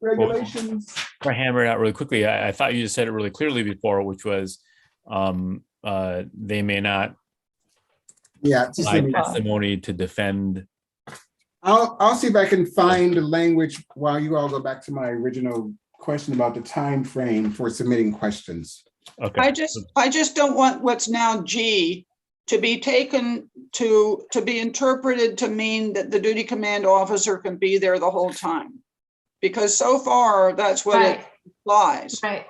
regulations. If I hammer it out really quickly, I thought you just said it really clearly before, which was they may not Yeah, just let provide me- testimony to defend. I'll see if I can find the language while you all go back to my original question about the time frame for submitting questions. Okay. I just don't want what's now G to be taken to be interpreted to mean that the duty command officer can be there the whole time. Because so far, that's what it Right. implies. Right.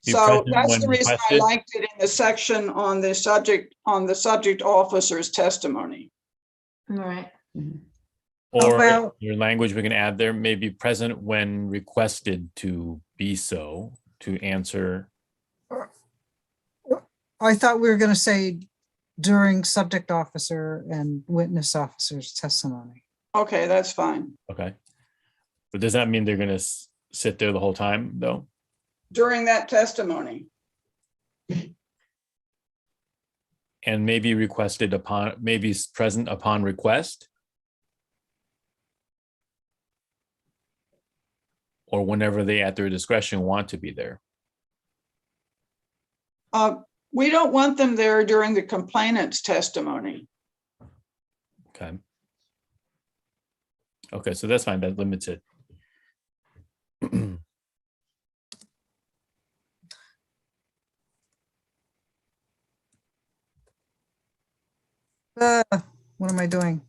Be So present that's when the reason I requested. liked it in the section on the subject officer's testimony. All right. Or about- your language we can add there may be present when requested to be so, to answer. I thought we were going to say during subject officer and witness officer's testimony. Okay, that's fine. Okay. But does that mean they're going to sit there the whole time though? During that testimony. And maybe requested upon, maybe present upon request? Or whenever they at their discretion want to be there? We don't want them there during the complainant's testimony. Okay. Okay, so that's fine, that limits it. What am I doing?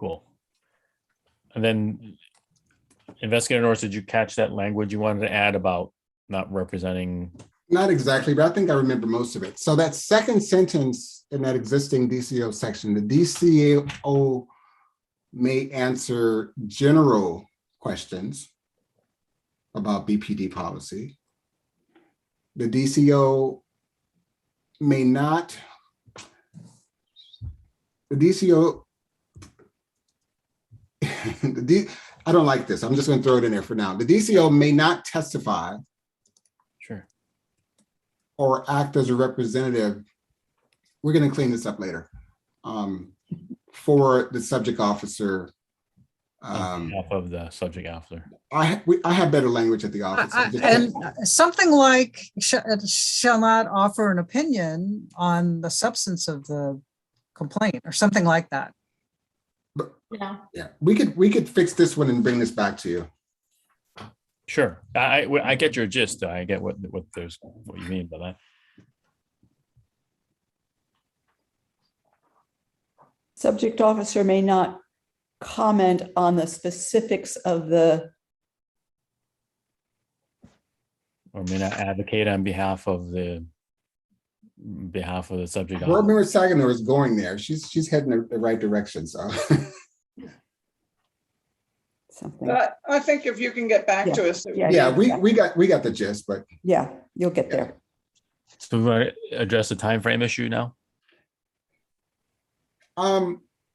Cool. And then Investigator Norris, did you catch that language you wanted to add about not representing? Not exactly, but I think I remember most of it. So that second sentence in that existing DCO section, the DCO may answer general questions about BPD policy. The DCO may not the DCO, I don't like this. I'm just going to throw it in there for now. The DCO may not testify Sure. or act as a representative. We're going to clean this up later. For the subject officer. On behalf of the subject officer. I have better language at the office. And something like shall not offer an opinion on the substance of the complaint or something like that. Yeah. Yeah, we could fix this one and bring this back to you. Sure. I get your gist. I get what you mean by that. Subject officer may not comment on the specifics of the, Or may not advocate on behalf of the subject Board officer. Member Saginaw is going there. She's heading the right direction. So something. But I think if you can get back to us. Yeah. yeah, we got the gist, but Yeah, you'll get there. So we want to address the time frame issue now.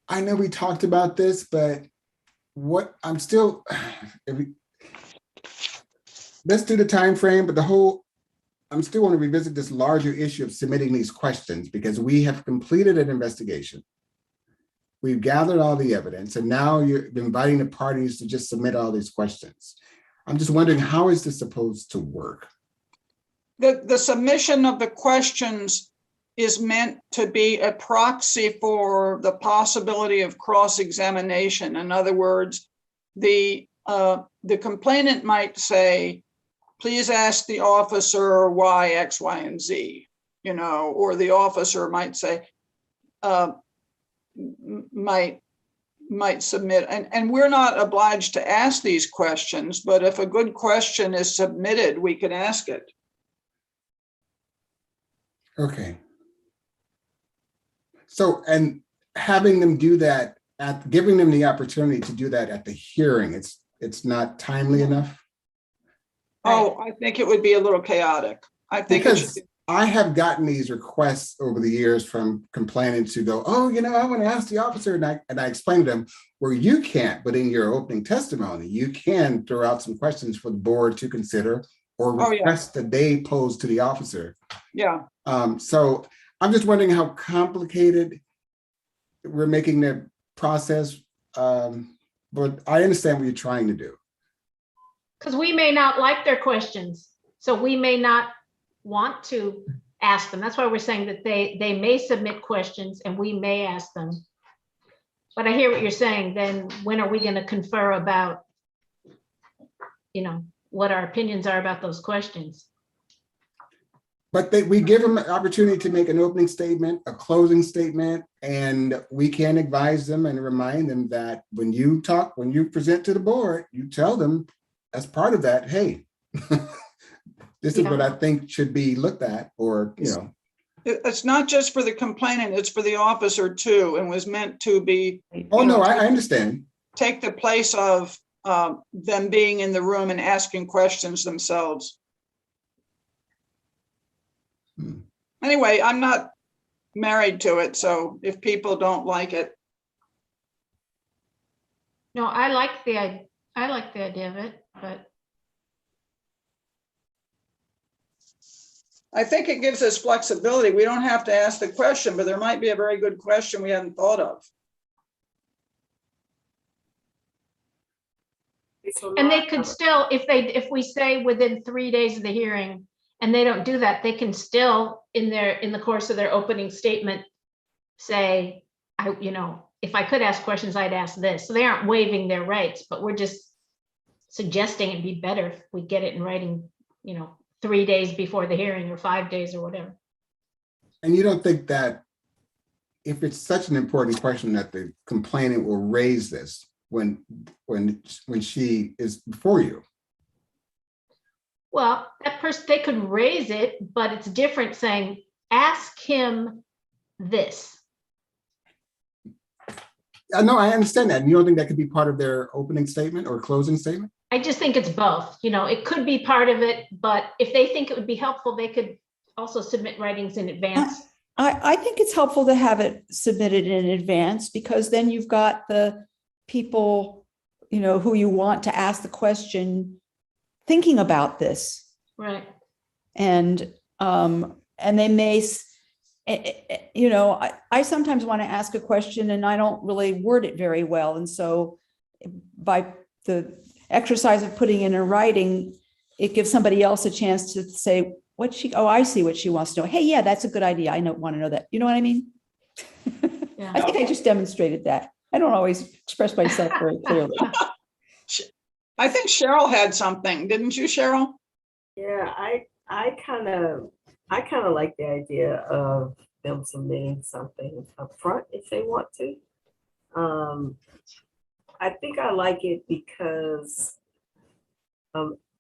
I know we talked about this, but what I'm still, let's do the time frame, but I'm still want to revisit this larger issue of submitting these questions because we have completed an investigation. We've gathered all the evidence and now you're inviting the parties to just submit all these questions. I'm just wondering, how is this supposed to work? The submission of the questions is meant to be a proxy for the possibility of cross-examination. In other words, the complainant might say, please ask the officer why X, Y, and Z, or the officer might say, might submit, and we're not obliged to ask these questions, but if a good question is submitted, we can ask it. Okay. So, and having them do that giving them the opportunity to do that at the hearing, it's not timely enough. Oh, I think it would be a little chaotic. I think Because I have gotten these requests over the years from complainants who go, oh, I want to ask the officer. And I explain to them where you can't, but in your opening testimony, you can throw out some questions for the board to consider or request that they pose to the officer. Yeah. So I'm just wondering how complicated we're making the process. But I understand what you're trying to do. Because we may not like their questions, so we may not want to ask them. That's why we're saying that they may submit questions and we may ask them. But I hear what you're saying. Then when are we going to confer about, what our opinions are about those questions? But we give them an opportunity to make an opening statement, a closing statement, and we can advise them and remind them that when you present to the board, you tell them as part of that, hey, this is what I think should be looked at, or, It's not just for the complainant, it's for the officer too, and was meant to be. Oh, no, I understand. Take the place of them being in the room and asking questions themselves. Anyway, I'm not married to it, so if people don't like it. No, I like the idea of it, but I think it gives us flexibility. We don't have to ask the question, but there might be a very good question we hadn't thought of. and they could still, if we say within 3 days of the hearing and they don't do that, they can still in the course of their opening statement say, if I could ask questions, I'd ask this. So they aren't waiving their rights, but we're just suggesting it'd be better if we get it in writing, 3 days before the hearing or 5 days or whatever. And you don't think that if it's such an important question that the complainant will raise this when she is before you? Well, that person, they could raise it, but it's different saying, ask him this. No, I understand that. And you don't think that could be part of their opening statement or closing statement? I just think it's both. It could be part of it, but if they think it would be helpful, they could also submit writings in advance. I think it's helpful to have it submitted in advance, because then you've got the people, who you want to ask the question thinking about this. Right. And they may, I sometimes want to ask a question and I don't really word it very well. And so by the exercise of putting it in writing, it gives somebody else a chance to say, I see what she wants to know. Hey, yeah, that's a good idea. I want to know that. You know what I mean? Yeah. I think I just demonstrated that. I don't always express myself very clearly. I think Cheryl had something, didn't you, Cheryl? Yeah, I kind of like the idea of them submitting something up front if they want to. I think I like it because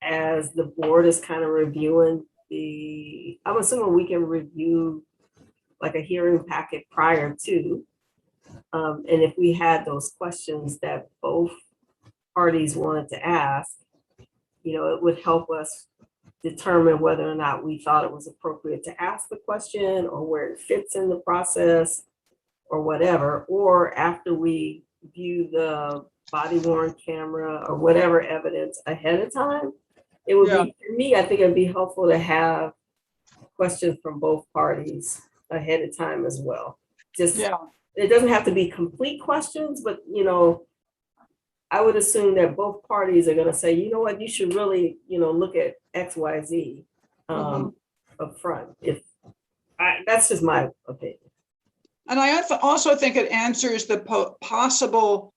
as the board is kind of reviewing I'm assuming we can review like a hearing packet prior to. And if we had those questions that both parties wanted to ask, it would help us determine whether or not we thought it was appropriate to ask the question or where it fits in the process or whatever, or after we view the body worn camera or whatever evidence ahead of time. It would be, for me, I think it'd be helpful to have questions from both parties ahead of time as well. It doesn't have to be complete questions, but I would assume that both parties are going to say, you know what, you should really, look at X, Y, Z up front. That's just my opinion. And I also think it answers the possible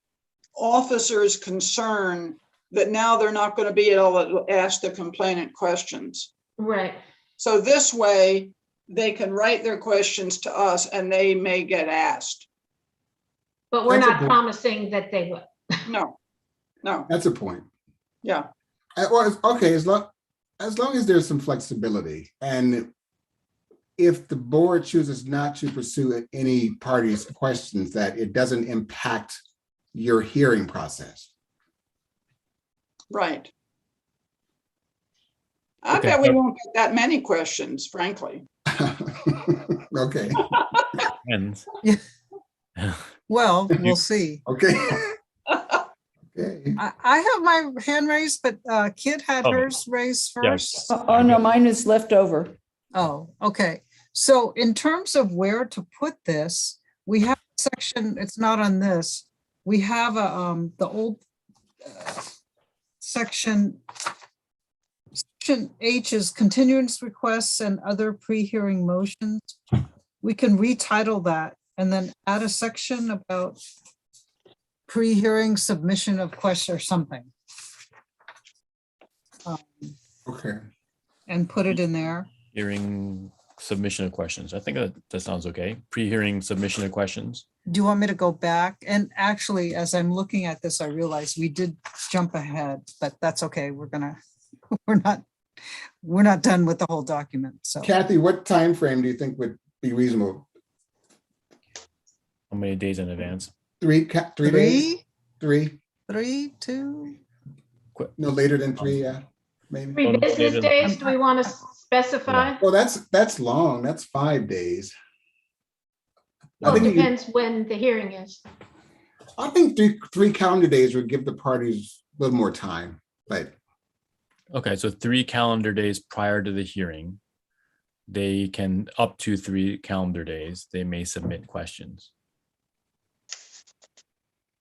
officer's concern that now they're not going to be able to ask the complainant questions. Right. So this way they can write their questions to us and they may get asked. But we're That's a not good- promising that they will. No. That's a point. Yeah. Well, okay, as long as there's some flexibility, and if the board chooses not to pursue any party's questions, that it doesn't impact your hearing process. Right. I Okay. bet we won't get that many questions, frankly. Okay, And Well, we'll see. okay. Okay. I have my hand raised, but Kit had Oh. hers raised Yes. first. Oh, no, mine is left over. Oh, okay. So in terms of where to put this, we have a section, it's not on this. We have the old section H is continuance requests and other pre-hearing motions. We can retitle that and then add a section about pre-hearing submission of question or something. Okay. And put it in there. hearing submission of questions. I think that sounds okay. Pre-hearing submission of questions. Do you want me to go back? And actually, as I'm looking at this, I realize we did jump ahead, but that's okay. We're not done with the whole document. So Kathy, what time frame do you think would be reasonable? How many days in advance? 3 days? 3? 3, 2. No later than 3, yeah, maybe. 3 Well, business David- days, do we want to specify? Well, that's long. That's 5 days. Well, I it think depends when the hearing is. I think three calendar days would give the parties a little more time, but Okay, so 3 calendar days prior to the hearing. They can, up to 3 calendar days, they may submit questions.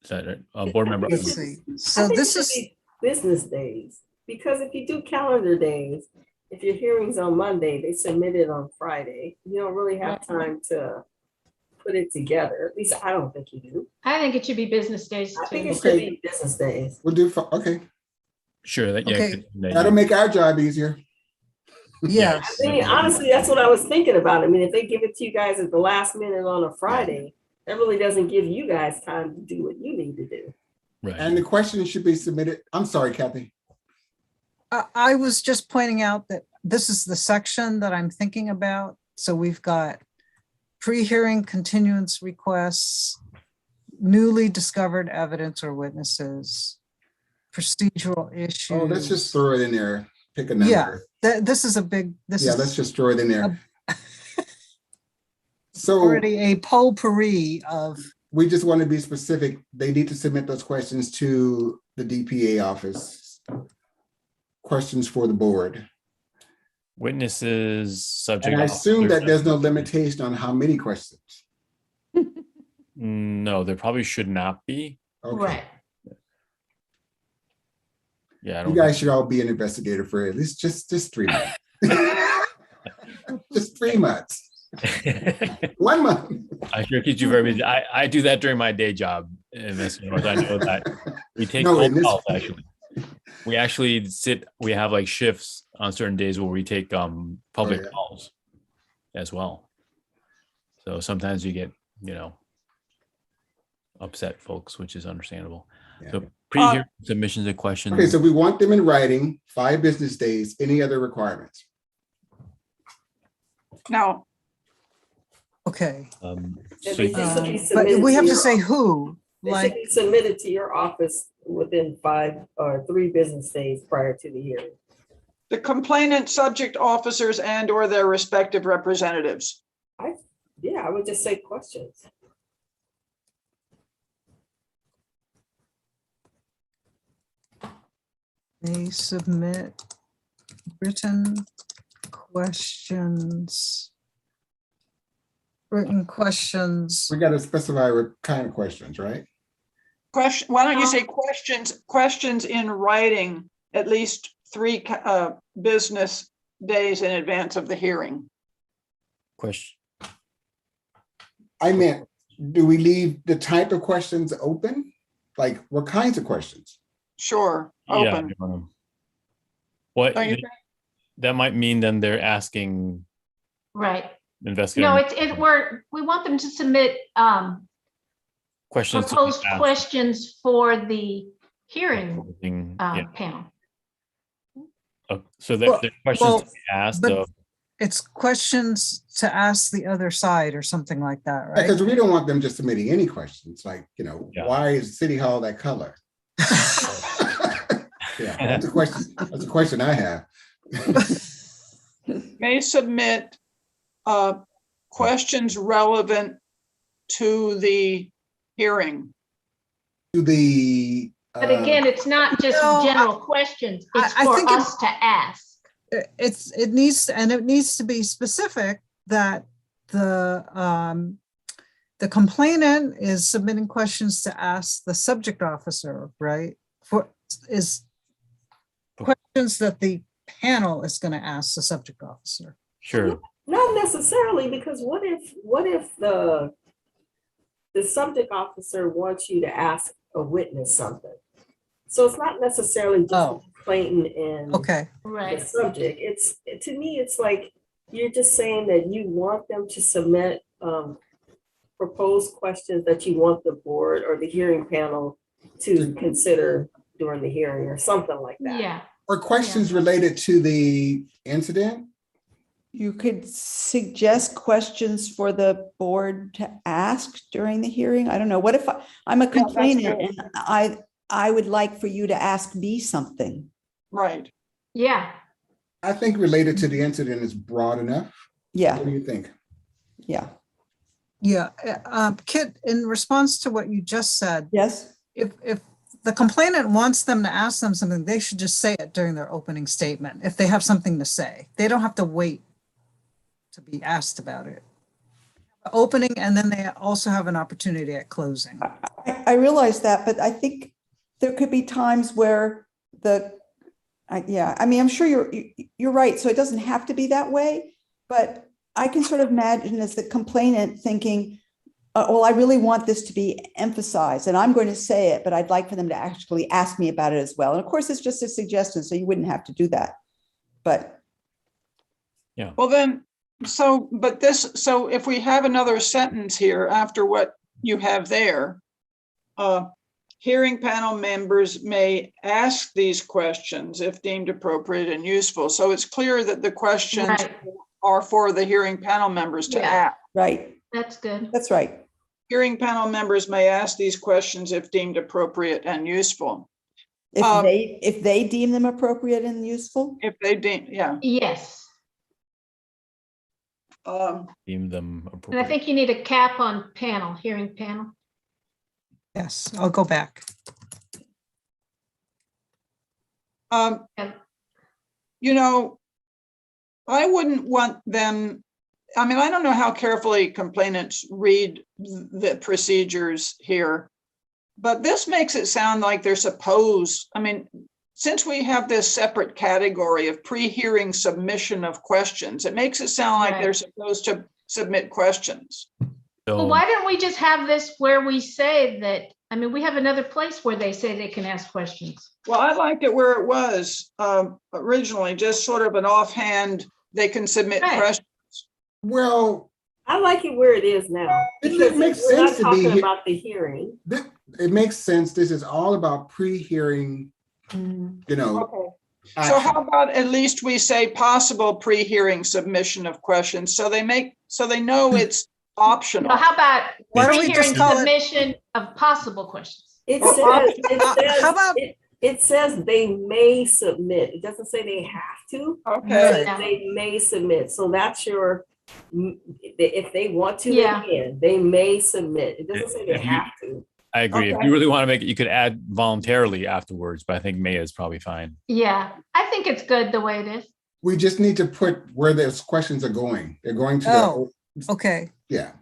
Is that right? Board member? Let's see. I So think this it is, should be business days, because if you do calendar days, if your hearing's on Monday, they submit it on Friday. You don't really have time to put it together. At least I don't think you do. I think it should be business days I think too. it should be business days. we'll do, okay. Sure, that, yeah. Okay. That'll make our job easier. yes. I mean, honestly, that's what I was thinking about. I mean, if they give it to you guys at the last minute on a Friday, that really doesn't give you guys time to do what you need to do. Right. And the questions should be submitted. I'm sorry, Kathy. I was just pointing out that this is the section that I'm thinking about. So we've got pre-hearing continuance requests, newly discovered evidence or witnesses, procedural issues. Oh, let's just throw it in there. Pick a Yeah, number. this is a big, this Yeah, is. let's just throw it in there. So already a potpourri of, we just want to be specific. They need to submit those questions to the DPA office. Questions for the board. Witnesses, subject. And I assume officers, that there's no limitation on how many questions. No, there probably should not be. Okay. Right. Yeah, I You don't guys think, should all be an investigator for at least just 3 months. Just 3 months. 1 month. I sure keep you very busy. I do that during my day job. And that's, I know that we take No, phone in this- calls, actually. We actually we have like shifts on certain days where we take public yeah. calls as well. So sometimes you get, upset folks, which is understandable. Yeah. So pre-hearing submissions and questions. Okay, so we want them in writing, 5 business days. Any other requirements? Now, okay. Yeah, So they you- just should be But submitted we have to your say office. who, They like, should be submitted to your office within 5 or 3 business days prior to the hearing. the complainant, subject officers and or their respective representatives. Yeah, I would just say questions. they submit written questions. Written questions. We got to specify what kind of questions, right? Question, why don't you say questions in writing at least 3 business days in advance of the hearing? question. I meant, do we leave the type of questions open? Like what kinds of questions? Sure, Yeah. open. What Don't you think? that might mean then they're asking Right. investigators. No, we want them to submit questions. to be proposed asked. questions for the hearing Yeah. panel. So Well- there are questions well, to be asked but- of. It's questions to ask the other side or something like that, right? Because we don't want them just submitting any questions, like, Yeah. why is City Hall that color? Yeah, that's a question. That's a question I have. May submit questions relevant to the hearing. To the. But again, it's not just No, general questions, it's I for think it- us to ask. It needs to be specific that the complainant is submitting questions to ask the subject officer, right? Questions that the panel is going to ask the subject officer. Sure. Not necessarily, because what if the subject officer wants you to ask a witness something? So it's not necessarily just Oh. the complainant and Okay, the Right. subject. To me, it's like, you're just saying that you want them to submit proposed questions that you want the board or the hearing panel to consider during the hearing or something like that. Yeah. Or questions related to the incident? You could suggest questions for the board to ask during the hearing. I don't know. What if I'm a that's complainant good. and I would like for you to ask me something? Right. Yeah. I think related to the incident is broad enough. Yeah, What do you think? yeah. yeah. Kit, in response to what you just said, Yes? if the complainant wants them to ask them something, they should just say it during their opening statement. If they have something to say, they don't have to wait to be asked about it. Opening, and then they also have an opportunity at closing. I realize that, but I think there could be times where I'm sure you're right. So it doesn't have to be that way, but I can sort of imagine as the complainant thinking, well, I really want this to be emphasized and I'm going to say it, but I'd like for them to actually ask me about it as well. And of course, it's just a suggestion, so you wouldn't have to do that. But Well, then, so if we have another sentence here after what you have there, hearing panel members may ask these questions if deemed appropriate and useful. So it's clear that the questions Right. are for the hearing panel members to Yeah. ask. right, That's good. that's right. Hearing panel members may ask these questions if deemed appropriate and useful. If they deem them appropriate and useful. If they deem, yeah. Yes. Deem them And I appropriate. think you need a cap on panel, hearing panel. Yes, I'll go back. Yeah. You know, I wouldn't want them, I mean, I don't know how carefully complainants read the procedures here, but this makes it sound like they're supposed, I mean, since we have this separate category of pre-hearing submission of questions, it makes it sound like they're Right. supposed to submit questions. Well, So, why don't we just have this where we say that, I mean, we have another place where they say they can ask questions. Well, I liked it where it was originally, just sort of an offhand, they can submit Right. questions. Well, I like it where it is now. It Because makes we're not sense to be talking here. about the hearing. it makes sense. This is all about pre-hearing, you know. Okay. So action. how about at least we say possible pre-hearing submission of questions, so they know it's optional. Well, how about Why don't we pre-hearing just call it- submission of possible questions? It Or says, how about- it says they may submit. It doesn't say they have to. Okay, Right. They may submit. So that's your, if they want to, Yeah. they can. They may submit. It doesn't say they If you- have to. I agree. If Okay. you really want to make it, you could add voluntarily afterwards, but I think may is probably fine. Yeah, I think it's good the way it is. We just need to put where those questions are going. They're going to Oh. the, Okay, yeah.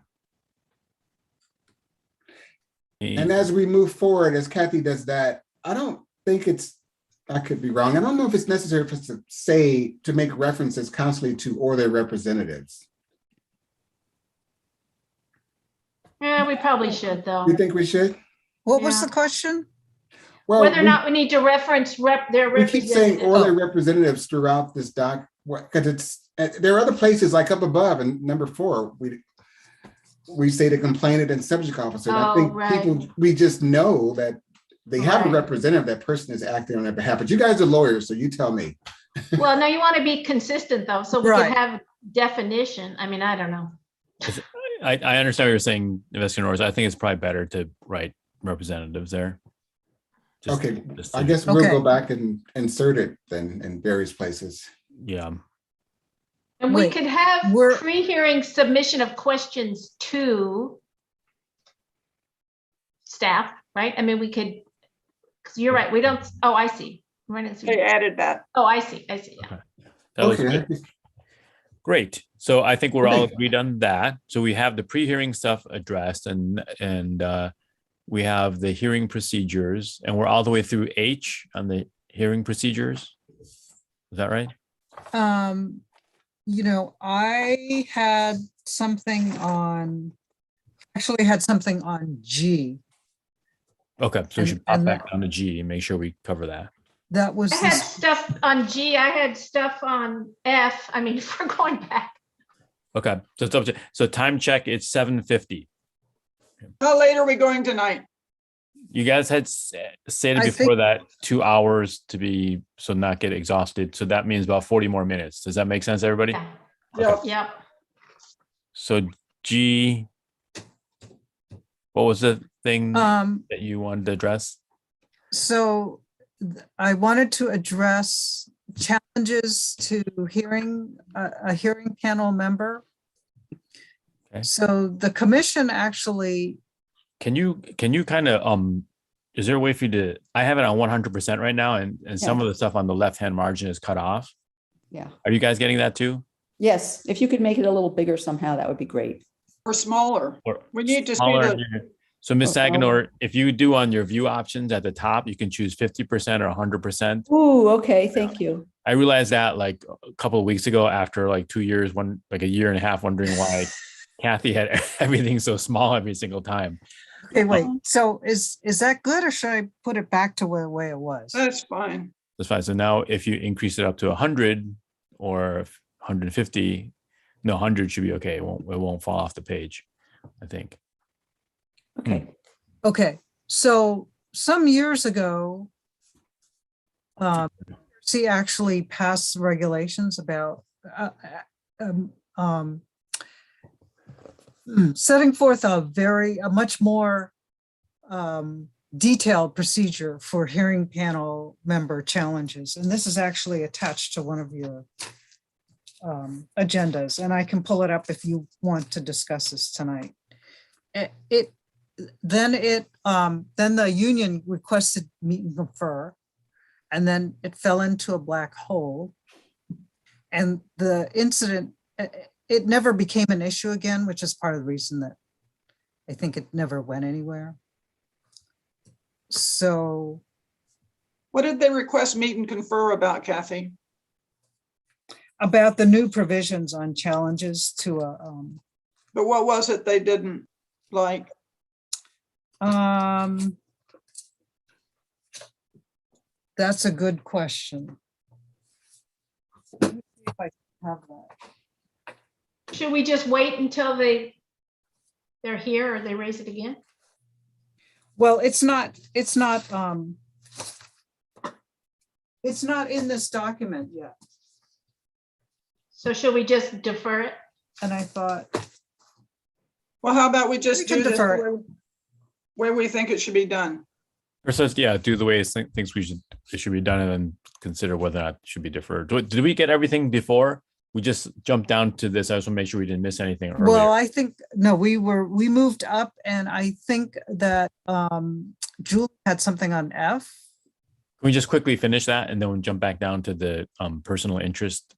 And as we move forward, as Kathy does that, I don't think it's, I could be wrong. I don't know if it's necessary for us to say, to make references constantly to or their representatives. Yeah, we probably should though. You think we should? what was Yeah. the question? Well, Whether or not we need to reference their we keep saying representative. or their representatives throughout this doc, because it's, there are other places like up above in number 4, we say the complainant and subject officer. And I Oh, think right. people, we just know that they have a Right. representative, that person is acting on their behalf, but you guys are lawyers, so you tell me. Well, no, you want to be consistent though, so we Right. can have definition. I mean, I don't know. I understand what you're saying, Investigator Norris. I think it's probably better to write representatives there. Just- Okay, just I to- guess we'll go Okay. back and insert it then in various places. Yeah. And we Wait, could have we're- pre-hearing submission of questions to staff, right? I mean, we could, because you're right, we don't, oh, I see. Right, it's- they added that. Oh, I see, yeah. That was Okay, good. Great. So I think we're all Okay. agreed on that. So we have the pre-hearing stuff addressed and we have the hearing procedures and we're all the way through H on the hearing procedures. Is that right? You know, I had something on, actually had something on G. Okay, so we should And- pop and back that- down to G and make sure we cover that. That was I had this, stuff on G, I had stuff on F. I mean, if we're going back. Okay, so time check, it's 7:50. How late are we going tonight? You guys had stated I before think- that 2 hours to be, so not get exhausted. So that means about 40 more minutes. Does that make sense, everybody? Yeah, Yeah, yep. So G, what was the thing um, that you wanted to address? so I wanted to address challenges to hearing, a hearing panel member. Okay. So the commission actually, Can you kind of, is there a way for you to, I have it on 100% right now and some of the stuff on the left-hand margin is cut off. Yeah. Are you guys getting that too? Yes, if you could make it a little bigger somehow, that would be great. or smaller. Or We need to see smaller the, here? So Ms. Oh, Saganor, if you do on your view options at the top, you can choose 50% or 100%. Ooh, okay, thank you. I realized that like a couple of weeks ago after like 2 years, like a year and a half, wondering why Kathy had everything so small every single time. okay, wait, so is that good or should I put it back to where the way it was? that's fine. That's fine. So now if you increase it up to 100 or 150, no, 100 should be okay. It won't fall off the page, I think. Okay, Okay, so some years ago, she actually passed regulations about setting forth a much more detailed procedure for hearing panel member challenges. And this is actually attached to one of your agendas, and I can pull it up if you want to discuss this tonight. Then the union requested meet and confer, and then it fell into a black hole. And the incident, it never became an issue again, which is part of the reason that I think it never went anywhere. So What did they request meet and confer about, Kathy? about the new provisions on challenges to But what was it they didn't like? that's a good question. Let me see if I have that. Should we just wait until they're here or they raise it again? Well, it's not in this document yet. So should we just defer it? And I thought, Well, how about we We just can do this defer the way we think it should be done? Or says, yeah, do the way it thinks it should be done, and then consider whether or not it should be deferred. Did we get everything before? We just jumped down to this. I just want to make sure we didn't miss anything earlier. well, I think, no, we moved up, and I think that Julie had something on F. Can we just quickly finish that and then we'll jump back down to the personal interest,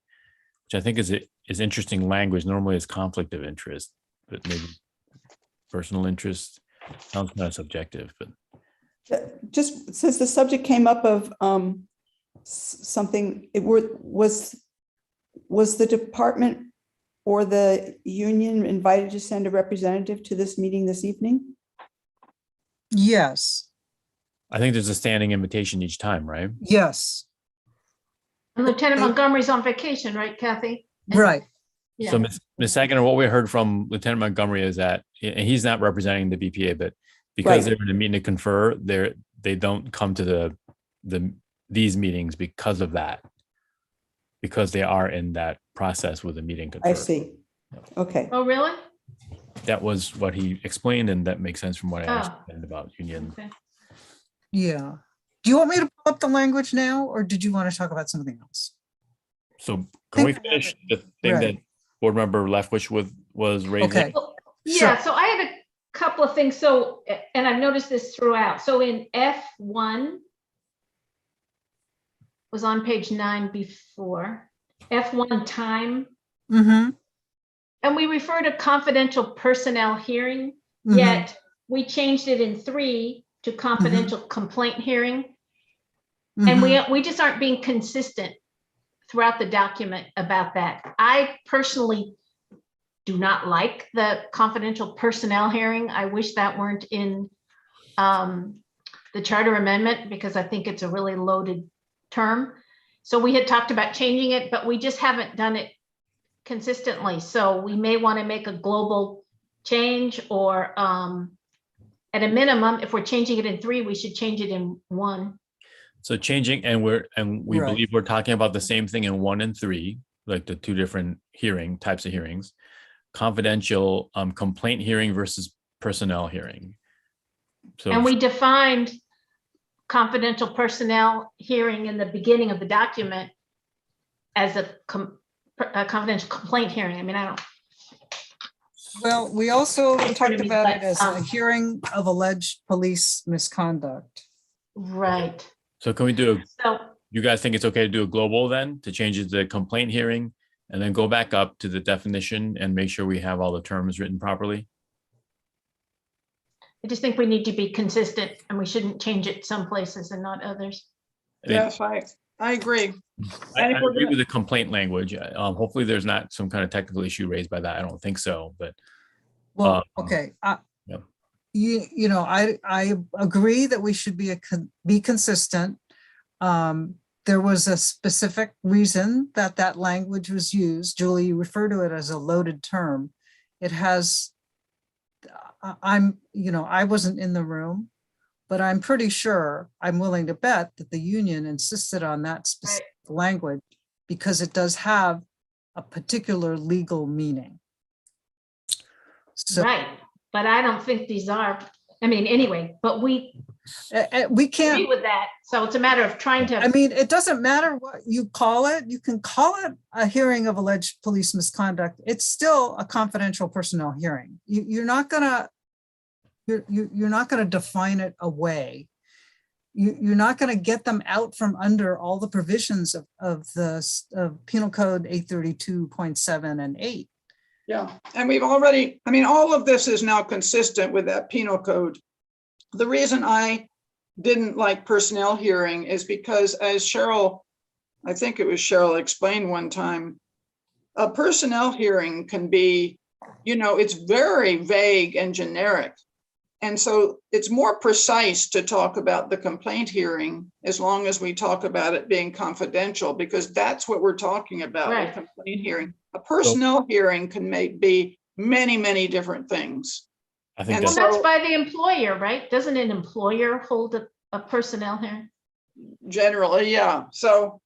which I think is interesting language. Normally it's conflict of interest, but maybe personal interest sounds kind of subjective, but Just since the subject came up of something, was the department or the union invited to send a representative to this meeting this evening? Yes, I think there's a standing invitation each time, right? yes, And Lieutenant They- Montgomery's on vacation, right, Kathy? And- right. Yeah. So Ms. Saginaw, what we heard from Lieutenant Montgomery is that, and he's not representing the BPA, but because Right. they're in a meeting to confer, they don't come to these meetings because of that. Because they are in that process with the meeting confer. I see. Okay. Oh, really? That was what he explained, and that makes sense from what I Oh. understand about union. Okay. Yeah. Do you want me to pull up the language now, or did you want to talk about something else? So can we Think about finish the thing that Right. board member Leftwich was raising? Okay. Well, yeah, Sure. so I had a couple of things. So, and I've noticed this throughout. So in F1 was on page 9 before, F1 time, Mm-hmm. and we refer to confidential personnel hearing, Mm-hmm. yet we changed it in 3 to confidential complaint hearing. And we just aren't being consistent throughout the document about that. I personally do not like the confidential personnel hearing. I wish that weren't in the charter amendment, because I think it's a really loaded term. So we had talked about changing it, but we just haven't done it consistently. So we may want to make a global change, or at a minimum, if we're changing it in 3, we should change it in 1. So changing, and we Right. believe we're talking about the same thing in 1 and 3, like the 2 different types of hearings. Confidential complaint hearing versus personnel hearing. So And we defined confidential personnel hearing in the beginning of the document as a confidential complaint hearing. I mean, I don't, Well, we also It's talked gonna be about like, it as a hearing of alleged police misconduct. right. So can we do, So, you guys think it's okay to do a global then, to change it to complaint hearing and then go back up to the definition and make sure we have all the terms written properly? I just think we need to be consistent, and we shouldn't change it some places and not others. I mean, Yes, I agree. I And if we're agree gonna- with the complaint language. Hopefully there's not some kind of technical issue raised by that. I don't think so, but Well, Um, okay, yeah. you know, I agree that we should be consistent. There was a specific reason that that language was used. Julie, you refer to it as a loaded term. It has, I wasn't in the room, but I'm pretty sure, I'm willing to bet that the union insisted on that specific language because it does have a particular legal meaning. So, Right, but I don't think these are I mean, anyway, but we We agree can't, with that. So it's a matter of trying I to, mean, it doesn't matter what you call it. You can call it a hearing of alleged police misconduct. It's still a confidential personnel hearing. You're not gonna, you're not gonna define it away. You're not gonna get them out from under all the provisions of Penal Code 832.7 and 8. Yeah, and we've already, I mean, all of this is now consistent with that penal code. The reason I didn't like personnel hearing is because, as Cheryl, I think it was Cheryl explained one time, a personnel hearing can be, it's very vague and generic. And so it's more precise to talk about the complaint hearing as long as we talk about it being confidential, because that's what we're talking about, a Right. complaint hearing. A personnel hearing can be many, many different things. I think And well, that's, so- that's by the employer, right? Doesn't an employer hold a personnel hearing? Generally, yeah. So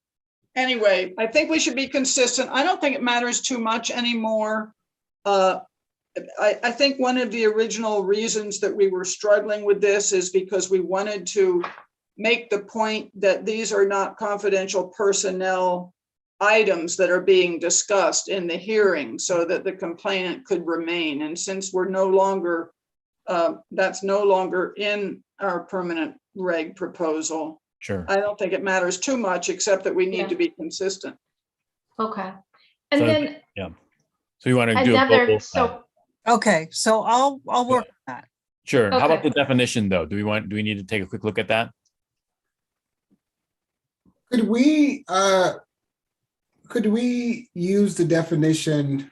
anyway, I think we should be consistent. I don't think it matters too much anymore. I think one of the original reasons that we were struggling with this is because we wanted to make the point that these are not confidential personnel items that are being discussed in the hearing so that the complainant could remain. And since we're no longer, that's no longer in our permanent reg proposal, sure. I don't think it matters too much, except that we Yeah. need to be consistent. Okay. And So, then So you want to do a another, global- so, Okay, so I'll work on that. Sure. How about Okay. the definition though? Do we need to take a quick look at that? Could we use the definition?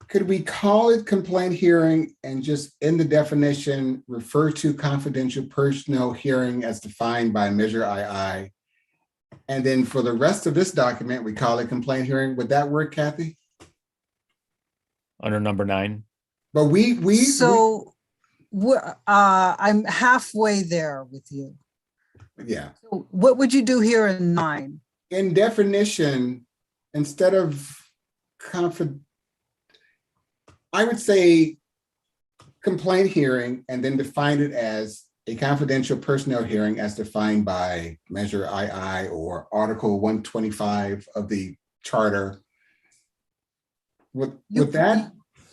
Could we call it complaint hearing and just in the definition refer to confidential personnel hearing as defined by Measure II? And then for the rest of this document, we call it complaint hearing. Would that work, Kathy? Under number 9? But I'm halfway there with you. yeah. So what would you do here in 9? In definition, instead of I would say complaint hearing and then define it as a confidential personnel hearing as defined by Measure II or Article 125 of the Charter. With that,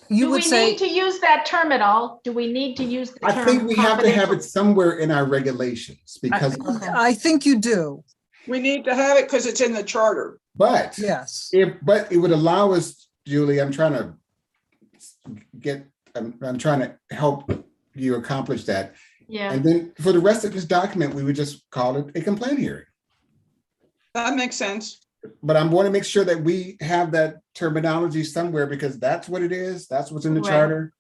You do would we say, need to use that term at all? Do we need to use the I term? think we have to have confidential? it somewhere in our regulations because, I think you do, We need to have it because it's in the charter. but yes. but it would allow us, Julie, I'm trying to help you accomplish that. Yeah, And then for the rest of this document, we would just call it a complaint hearing. That makes sense. But I'm going to make sure that we have that terminology somewhere because that's what it is. That's what's in the Right. charter.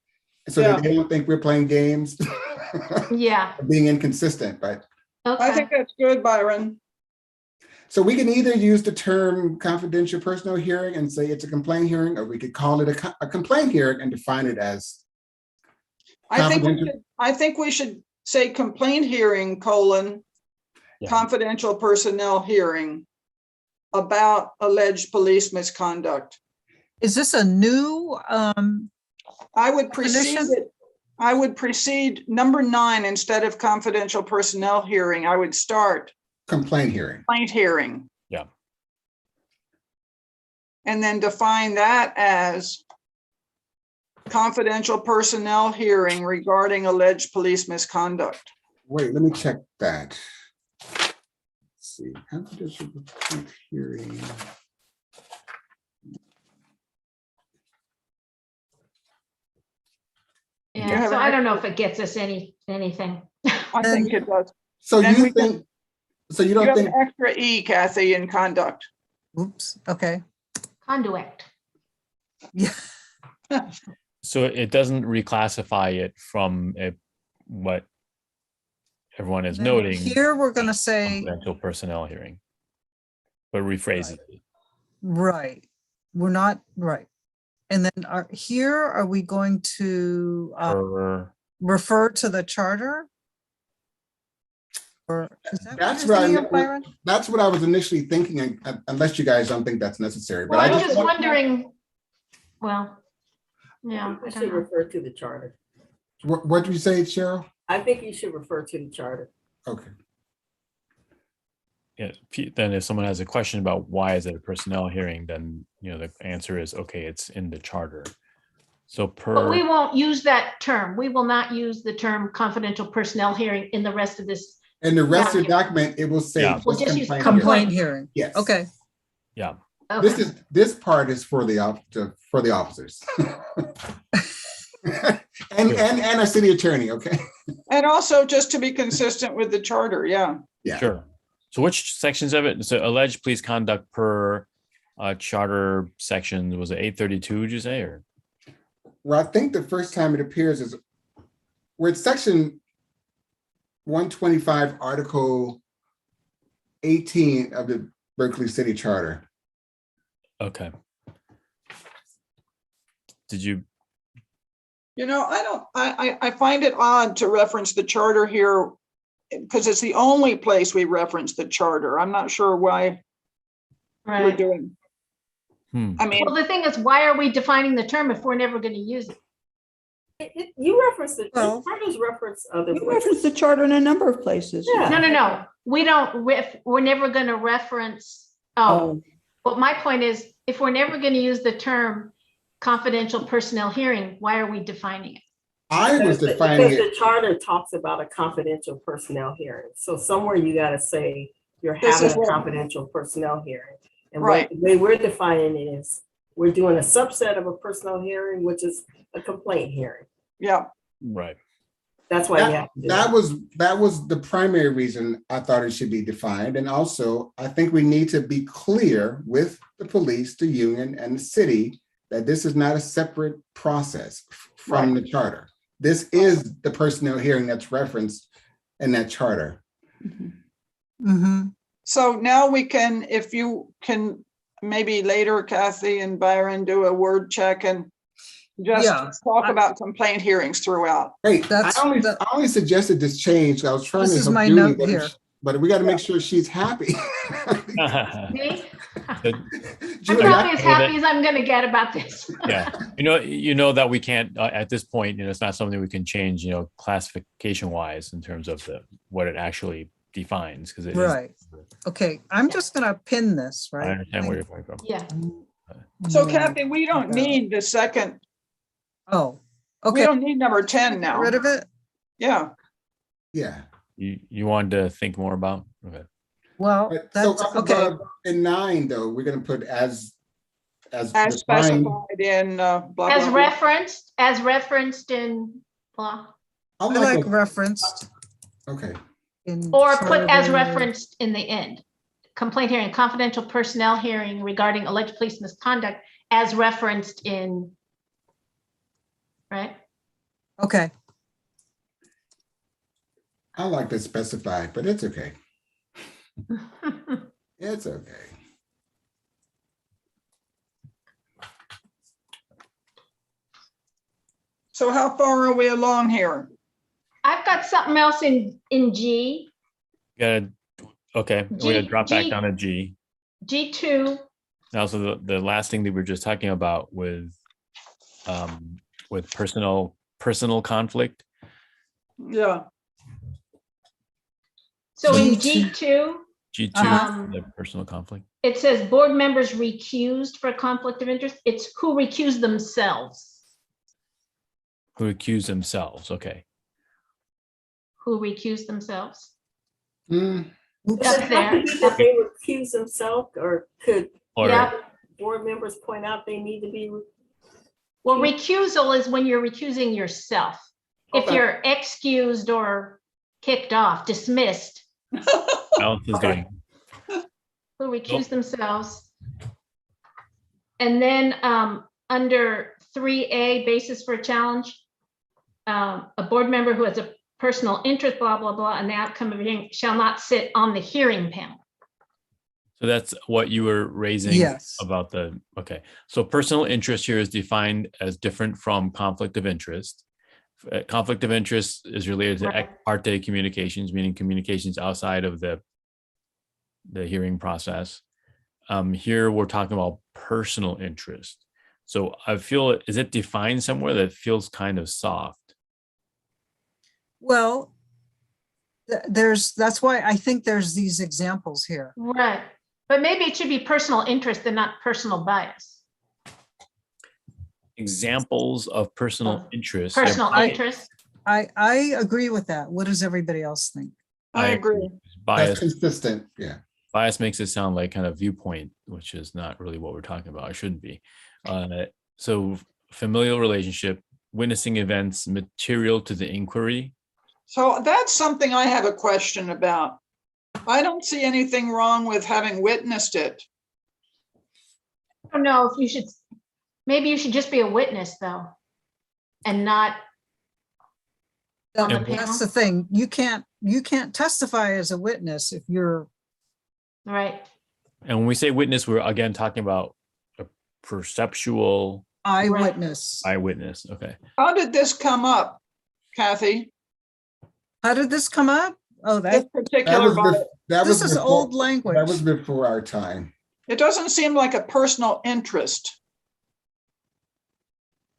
So Yeah. that they don't think we're playing games, yeah, being inconsistent, but I okay, think that's good, Byron. so we can either use the term confidential personnel hearing and say it's a complaint hearing, or we could call it a complaint hearing and define it as I think we should say complaint hearing, Yeah. confidential personnel hearing about alleged police misconduct. Is this a new, I would precede Definition? it. I would precede number 9 instead of confidential personnel hearing. I would start complaint hearing. complaint hearing. Yeah. And then define that as confidential personnel hearing regarding alleged police misconduct. Wait, let me check that. Let's see, confidential complaint hearing. yeah, so I don't know if it gets us anything. I think it does. So Then you we can- think, so you You don't have think, an extra E, Kathy, in conduct. oops, okay. Conduit. Yeah, So it doesn't reclassify it from what everyone is then noting. here we're gonna say, Confidential personnel hearing. But rephrase it. right, we're not, right. And then here, are we going to Or refer to the charter? Or is that what That's you're what I thinking of, meant. Byron? that's what I was initially thinking, unless you guys don't think that's necessary, but Well, I I'm just. just wondering, well, yeah, I We don't should know. refer to the charter. What did you say, Cheryl? I think you should refer to the charter. Okay. Yeah, then if someone has a question about why is it a personnel hearing, then, the answer is, okay, it's in the charter. So But we per, won't use that term. We will not use the term confidential personnel hearing in the rest of this. And the rest of the document, it will say. Yeah. We'll just use complaint Complaint hearing. hearing. Yes. Okay. yeah, Okay. This part is for the officers. and our city attorney, okay? And also just to be consistent with the charter, yeah. Yeah. sure. So which sections of it? So alleged police conduct per charter section, was it 832, would you say, or? Well, I think the first time it appears is we're at section 125, article 18 of the Berkeley City Charter. Okay. Did you, I find it odd to reference the charter here because it's the only place we reference the charter. I'm not sure why we're Right. doing. I mean, Well, the thing is, why are we defining the term if we're never going to use it? You reference the Well- charters reference other You places. reference the charter in a number of places. Yeah. No. We don't, we're never going to reference, but my point is, if we're never going to use the term confidential personnel hearing, why are we defining it? I was defining Because it. the charter talks about a confidential personnel hearing. So somewhere you gotta say you're This having is a what- confidential personnel hearing. And Right. the way we're defining it is, we're doing a subset of a personnel hearing, which is a complaint hearing. yeah, right, That's why you have to do That was the primary reason I thought it should be defined. And also, I think we need to be clear with the police, the union, and the city that this is not a separate process from the charter. This is the personnel hearing that's referenced in that charter. Mm-hmm. so now we can, if you can, maybe later Kathy and Byron do a word check and just Yeah, talk about complaint hearings throughout. Hey, I That's only suggested this change. I was trying This to is help my Julie, note but here. but we got to make sure she's happy. Me? I'm Julie, probably as happy as I'm going to get about this. yeah, that we can't, at this point, it's not something we can change, classification wise in terms of what it actually defines, because it is. right. Okay, I'm just gonna pin this, I right? understand where you're coming from. Yeah. So Mm, Kathy, we don't need the second, Oh, we okay. don't need number 10 Get now. rid of it? Yeah, yeah. You wanted to think more about? Okay. Well, But so that's up okay. above in 9, though, we're going to put as as defined. specified in blah, blah, As blah. referenced in blah, I I like a- referenced okay. in. or put as charter. referenced in the end. Complaint hearing, confidential personnel hearing regarding alleged police misconduct as referenced in, right? Okay, I like to specify, but it's okay. It's okay. So how far are we along here? I've got something else in G, Okay, we're gonna G- drop back G- down to G. G2. Now, so the last thing that we were just talking about with personal conflict. Yeah, So in G2. G2, G2, the personal conflict. it says board members recused for conflict of interest. It's who recuse themselves, Who accuse themselves, okay. who recuse themselves. Hmm. Does That's it have to there. be that they recuse themselves, or could Or Yeah. board members point out they need to be? Well, recusal is when you're recusing yourself. If Okay. you're excused or kicked off, dismissed, else is Okay. doing. who recuse themselves. And then under 3A, basis for a challenge, a board member who has a personal interest, blah, blah, blah, and the outcome of a hearing shall not sit on the hearing panel. So that's what you were raising Yes. about okay. So personal interest here is defined as different from conflict of interest. Conflict of interest is related to ex parte communications, meaning communications outside of the hearing process. Here we're talking about personal interest. So I feel, is it defined somewhere that feels kind of soft? Well, that's why I think there's these examples here. Right. But maybe it should be personal interest and not personal bias. Examples of personal interest. Yeah, Personal interest. I agree with that. What does everybody else think? I agree. That's Bias, consistent, yeah. bias makes it sound like kind of viewpoint, which is not really what we're talking about. It shouldn't be. So familial relationship, witnessing events material to the inquiry. So that's something I have a question about. I don't see anything wrong with having witnessed it. I don't know if you should, maybe you should just be a witness though. And not on the panel. That's the thing. You can't testify as a witness if you're, Right. And when we say witness, we're again talking about a perceptual eyewitness. eyewitness. Okay. How did this come up, Kathy? How did this come up? Oh, This particular, this is old language. That was before our time. it doesn't seem like a personal interest.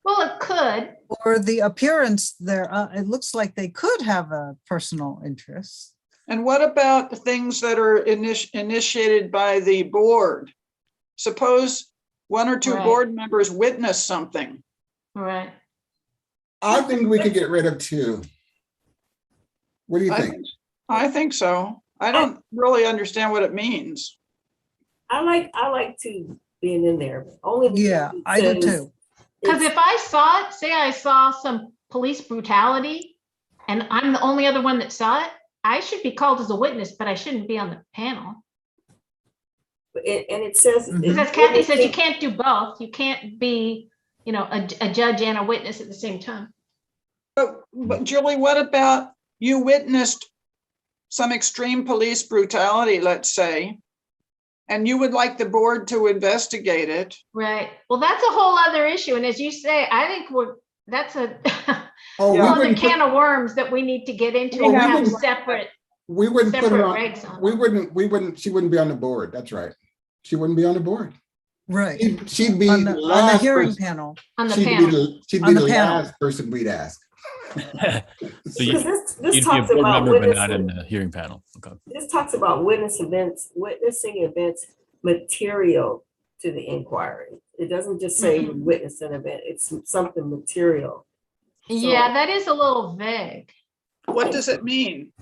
Well, it could. Or the appearance there, it looks like they could have a personal interest. And what about things that are initiated by the board? Suppose one or two Right. board members witness something. Right. I think we could get rid of 2. What do you think? I think so. I don't really understand what it means. I like to being in there, only. because Yeah, it I do says too. Because it's- if I saw it, say I saw some police brutality and I'm the only other one that saw it, I should be called as a witness, but I shouldn't be on the panel. And it says. Mhm. Because Kathy says you can't do both. You can't be, a judge and a witness at the same time. But Julie, what about you witnessed some extreme police brutality, let's say, and you would like the board to investigate it? Right. Well, that's a whole other issue. And as you say, I think that's a Oh, Yeah. we another wouldn't can put, of worms that we need to get into Oh, and we have wouldn't- separate we wouldn't put her on, regs on. she wouldn't be on the board. That's right. She wouldn't be on the board. Right. She'd be On the the last hearing person. panel. On the She'd be panel. she'd On be the the panel. last person we'd ask. So Because you, this you'd be a talks board about member, but not in witnessing, the hearing panel. Okay. this talks about witnessing events material to the inquiry. It doesn't just say you witness an event, it's something material. Yeah, that is a little vague. What does it mean?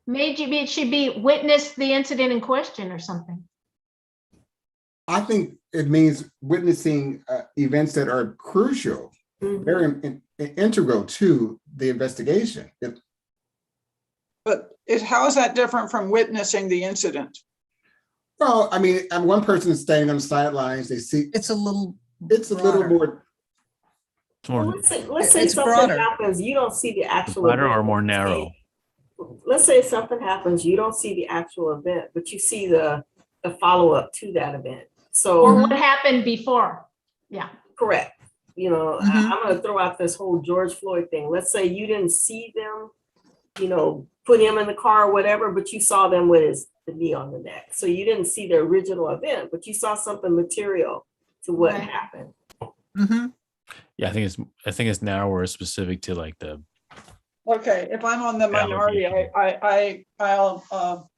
Maybe it should be witness the incident in question or something. I think it means witnessing events that are crucial, Mhm. very integral to the investigation. But how is that different from witnessing the incident? Well, I mean, one person is standing on the sidelines, they see, It's a little. it's a little broader. more, It's more Let's say It's something broader. happens, you don't see the actual. wider or event. more narrow. Let's say something happens, you don't see the actual event, but you see the follow-up to that event. Or So, what happened before. Yeah. correct. Mhm. I'm gonna throw out this whole George Floyd thing. Let's say you didn't see them, put him in the car or whatever, but you saw them with the knee on the neck. So you didn't see the original event, but you saw something material to what Right. happened. Mhm. Yeah, I think it's narrower, specific to like the. Okay, if I'm on the minority, I'll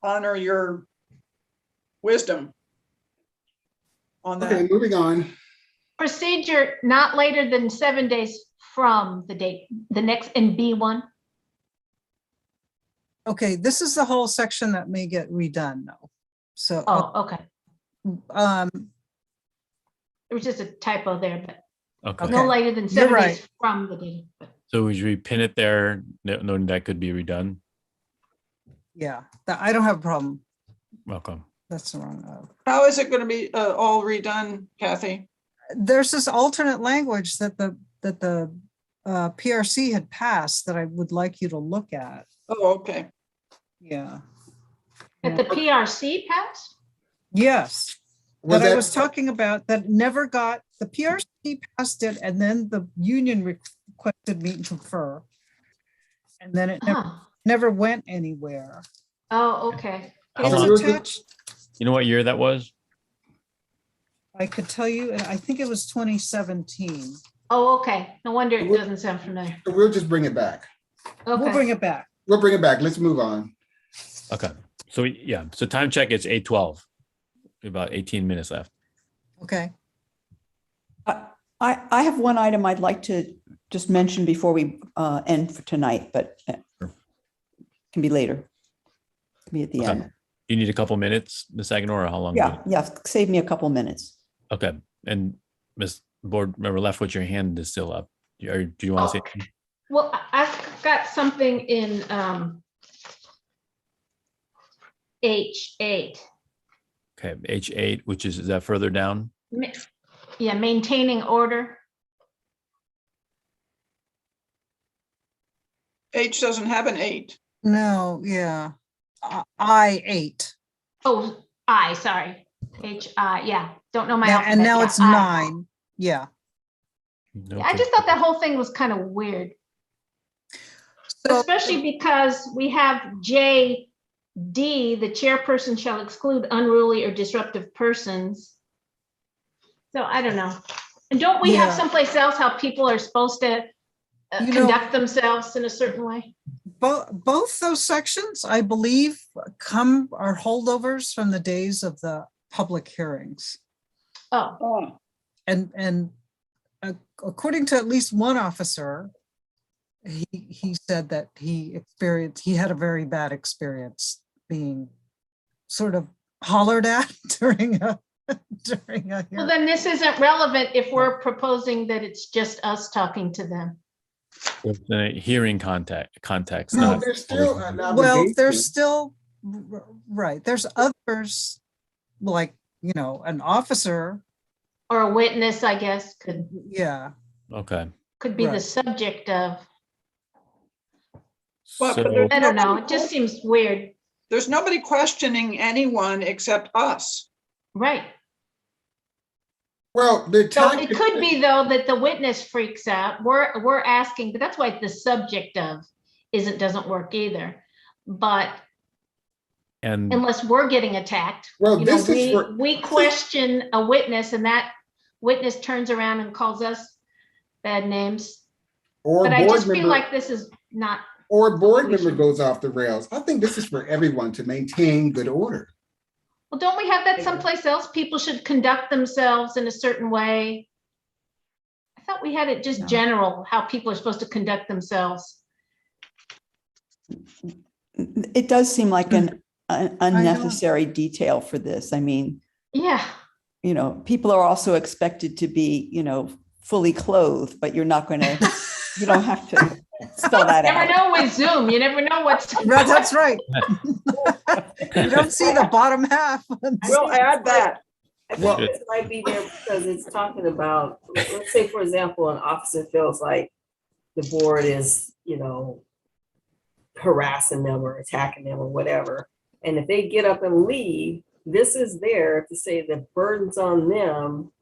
honor your wisdom on okay, that. moving on. Procedure not later than 7 days from the date, the next in B1. Okay, this is the whole section that may get redone though. So, Oh, okay. um, There was just a typo there, but Okay. no Okay, later than you're 7 right. days from the date. But So we should pin it there, noting that could be redone. yeah, I don't have a problem. Welcome. That's the wrong. How is it going to be all redone, Kathy? There's this alternate language that the PRC had passed that I would like you to look at. Oh, okay. Yeah. That the PRC passed? Yes, Was that I that- was talking about that never got, the PRC passed it and then the union requested meet and confer. And then it Huh. never went anywhere. Oh, okay. How It's long- was it? attached, You know what year that was? I could tell you, I think it was 2017. Oh, okay. No wonder it doesn't sound familiar. We'll just bring it back. We'll Okay. bring it back. We'll bring it back. Let's move on. Okay. So yeah, so time check, it's 8:12. About 18 minutes left. Okay. I have one item I'd like to just mention before we end for tonight, but Sure. can be later. Can be at the Okay. end. You need a couple minutes, Ms. Aguilar, or how long? do you- Yeah, save me a couple minutes. Okay. And Ms. Board Member Leftwich, your hand is still up. Do you want to say? Well, I've got something in H8. Okay, H8, which is that further down? Yeah, maintaining order. H doesn't have an 8. No, yeah. I8. Oh, sorry. Yeah, don't know my Now, alphabet. and now Yeah, it's I. 9. Yeah. No, Yeah, I just thought that whole thing was kind of weird, So, especially because we have JD, the chairperson shall exclude unruly or disruptive persons. So I don't know. And don't we have Yeah. someplace else how people are supposed to You know- conduct themselves in a certain way? both those sections, I believe, are holdovers from the days of the public hearings. Oh, Oh, And according to at least one officer, he said that he had a very bad experience being sort of hollered at during a well, hearing. then this isn't relevant if we're proposing that it's just us talking to them. With the hearing context. No, not- there's still an Well, obligation. there's still, right, there's others, like, an officer, Or a witness, I guess, could yeah. Okay. be the Right. subject of, But So, there's- I don't know, it just seems weird. there's nobody questioning anyone except us. Right. Well, the So time. it could be though that the witness freaks out. We're asking, but that's why the subject of doesn't work either. But and unless we're getting attacked, Well, this is for- we question a witness and that witness turns around and calls us bad names. Or But I board just feel member, like this is not, or board we member should- goes off the rails. I think this is for everyone to maintain good order. well, don't we have that someplace else? People should conduct themselves in a certain way. I thought we had it just No. general, how people are supposed to conduct themselves. It does seem like an know. unnecessary detail for this. I mean, Yeah. people are also expected to be, fully clothed, but you're not going to, you don't have to spell that Never out. know with Zoom, you never know what's. Right, that's right. You don't see the bottom half. We'll add that. I Well- think this might be there because it's talking about, let's say, for example, an officer feels like the board is, harassing them or attacking them or whatever. And if they get up and leave, this is there to say the burden's on them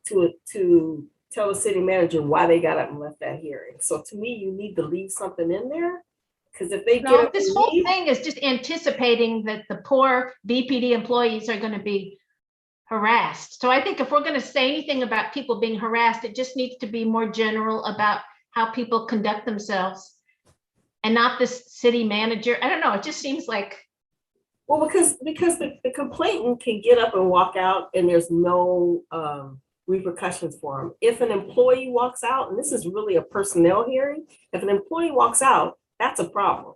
to tell the city manager why they got up and left that hearing. So to me, you need to leave something in there. Because if they get No, up this and whole leave, thing is just anticipating that the poor BPD employees are going to be harassed. So I think if we're going to say anything about people being harassed, it just needs to be more general about how people conduct themselves and not this city manager. I don't know. It just seems like, well, because the complainant can get up and walk out and there's no repercussions for them. If an employee walks out, and this is really a personnel hearing, if an employee walks out, that's a problem.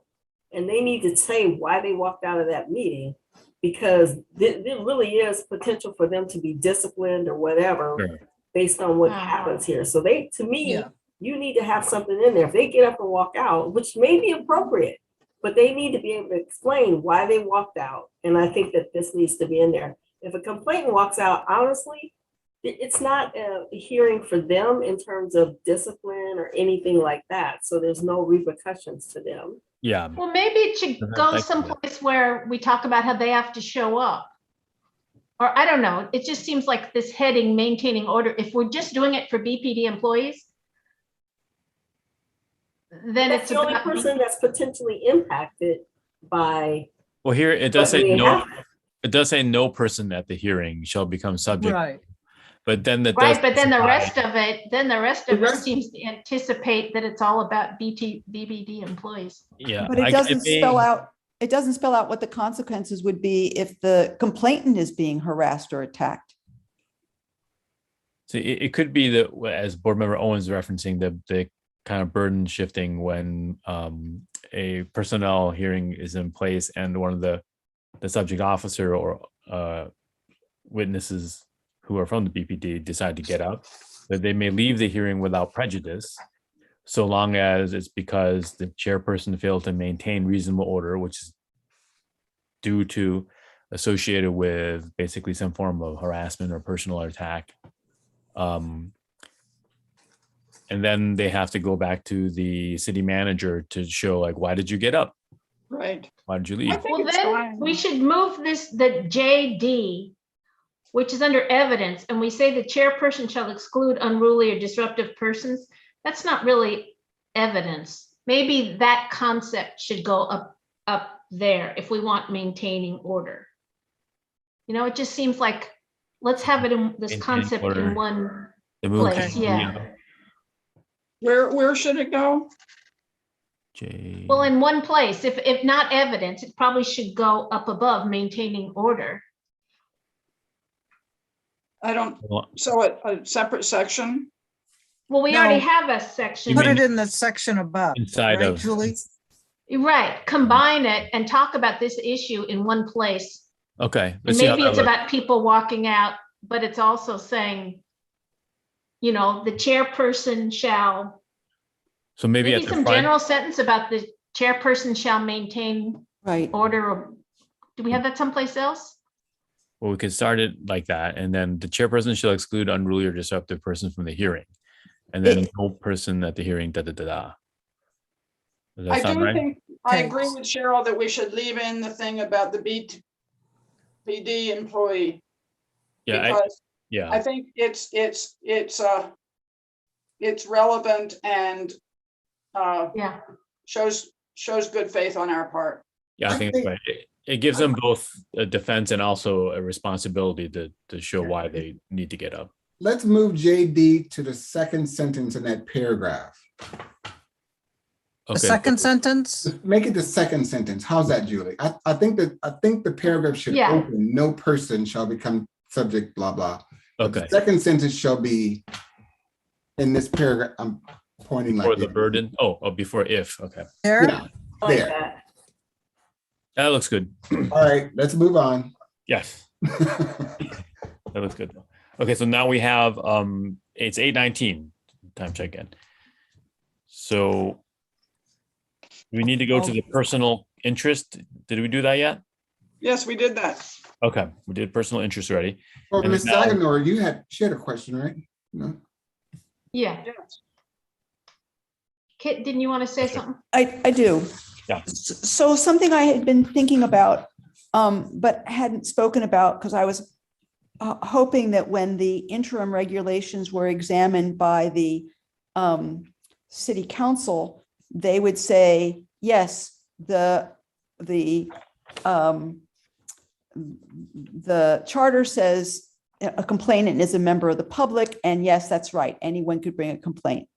And they need to say why they walked out of that meeting, because there really is potential for them to be disciplined or whatever Sure. based on what Ah. happens here. So to me, Yeah. you need to have something in there. If they get up and walk out, which may be appropriate, but they need to be able to explain why they walked out. And I think that this needs to be in there. If a complainant walks out, honestly, it's not a hearing for them in terms of discipline or anything like that. So there's no repercussions to them. yeah, well, maybe it should Thank go you. someplace where we talk about how they have to show up. Or I don't know. It just seems like this heading, maintaining order, if we're just doing it for BPD employees, then That's it's the only about, person that's potentially impacted by. well, here it does what say may no, happen. it does say no person at the hearing shall become subject. Right. But then that Right, does but then the specify- rest of it, The rest- seems to anticipate that it's all about BBD employees. Yeah. But it I doesn't may- spell out, it doesn't spell out what the consequences would be if the complainant is being harassed or attacked. So it could be that, as Board Member Owens referencing, the kind of burden shifting when a personnel hearing is in place and one of the subject officer or witnesses who are from the BPD decide to get up, that they may leave the hearing without prejudice, so long as it's because the chairperson failed to maintain reasonable order, which is due to associated with basically some form of harassment or personal attack. And then they have to go back to the city manager to show, like, why did you get up? Right. Why did you I leave? think Well, it's then fine. we should move this, the JD, which is under evidence, and we say the chairperson shall exclude unruly or disruptive persons. That's not really evidence. Maybe that concept should go up there if we want maintaining order. You know, it just seems like, let's have it in this Maintaining concept order. in one The move place, should be, yeah. Where should it go? J. Well, in one place, if not evidence, it probably should go up above maintaining order. I don't, Well, so a separate section? Well, we No. already have a section. You Put mean it in the section above, inside right, of- Julie? Right, combine it and talk about this issue in one place. Okay. And let's see how maybe that it's looks. about people walking out, but it's also saying, you know, the chairperson shall, So maybe at maybe the some front, general sentence about the chairperson shall maintain Right. order. Do we have that someplace else? well, we could start it like that, and then the chairperson shall exclude unruly or disruptive persons from the hearing, and then It- no person at the hearing. Da da da da. Does that I sound do right? think, I Okay. agree with Cheryl that we should leave in the thing about the BD employee. Yeah. Because Yeah. I think it's relevant and Yeah, shows good faith on our part. Yeah, I I think think- that's right. It gives them both a defense and also a responsibility to show why they need to get up. Let's move JD to the second sentence in that paragraph. The Okay. second sentence? Just make it the second sentence. How's that, Julie? I think the paragraph should Yeah. open, no person shall become subject, blah, blah. But the Okay. second sentence shall be in this paragraph, I'm pointing For like. the this. burden. Oh, before if. Okay. There? Yeah, I like there. that. That looks good. All right, let's move on. Yes, that looks good. Okay, so now we have it's 8:19. Time check in. So we need to go to the personal interest. Did we do that yet? Yes, we did that. Okay, we did personal interest already. Well, And Ms. now- Saganor, she had a question, right? No? yeah. Yes. Kit, didn't you want to say something? I do. Yeah. So something I had been thinking about, but hadn't spoken about because I was hoping that when the interim regulations were examined by the city council, they would say, yes, the charter says a complainant is a member of the public, and yes, that's right, anyone could bring a complaint.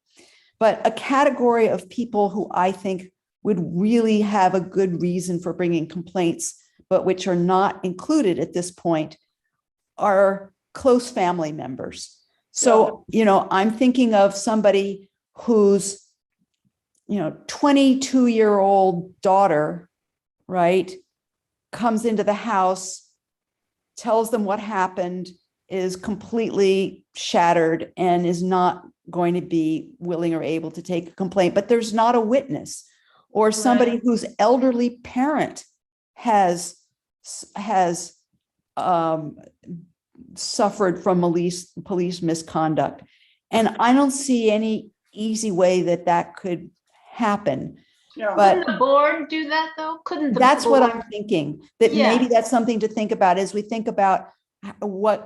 But a category of people who I think would really have a good reason for bringing complaints, but which are not included at this point, are close family members. So, I'm thinking of somebody whose, 22-year-old daughter, right, comes into the house, tells them what happened, is completely shattered and is not going to be willing or able to take a complaint, but there's not a witness. Or somebody Right. whose elderly parent has suffered from police misconduct. And I don't see any easy way that could happen. Yeah. But Couldn't the board do that, though? Couldn't the that's what board- I'm thinking, that Yeah. maybe that's something to think about as we think about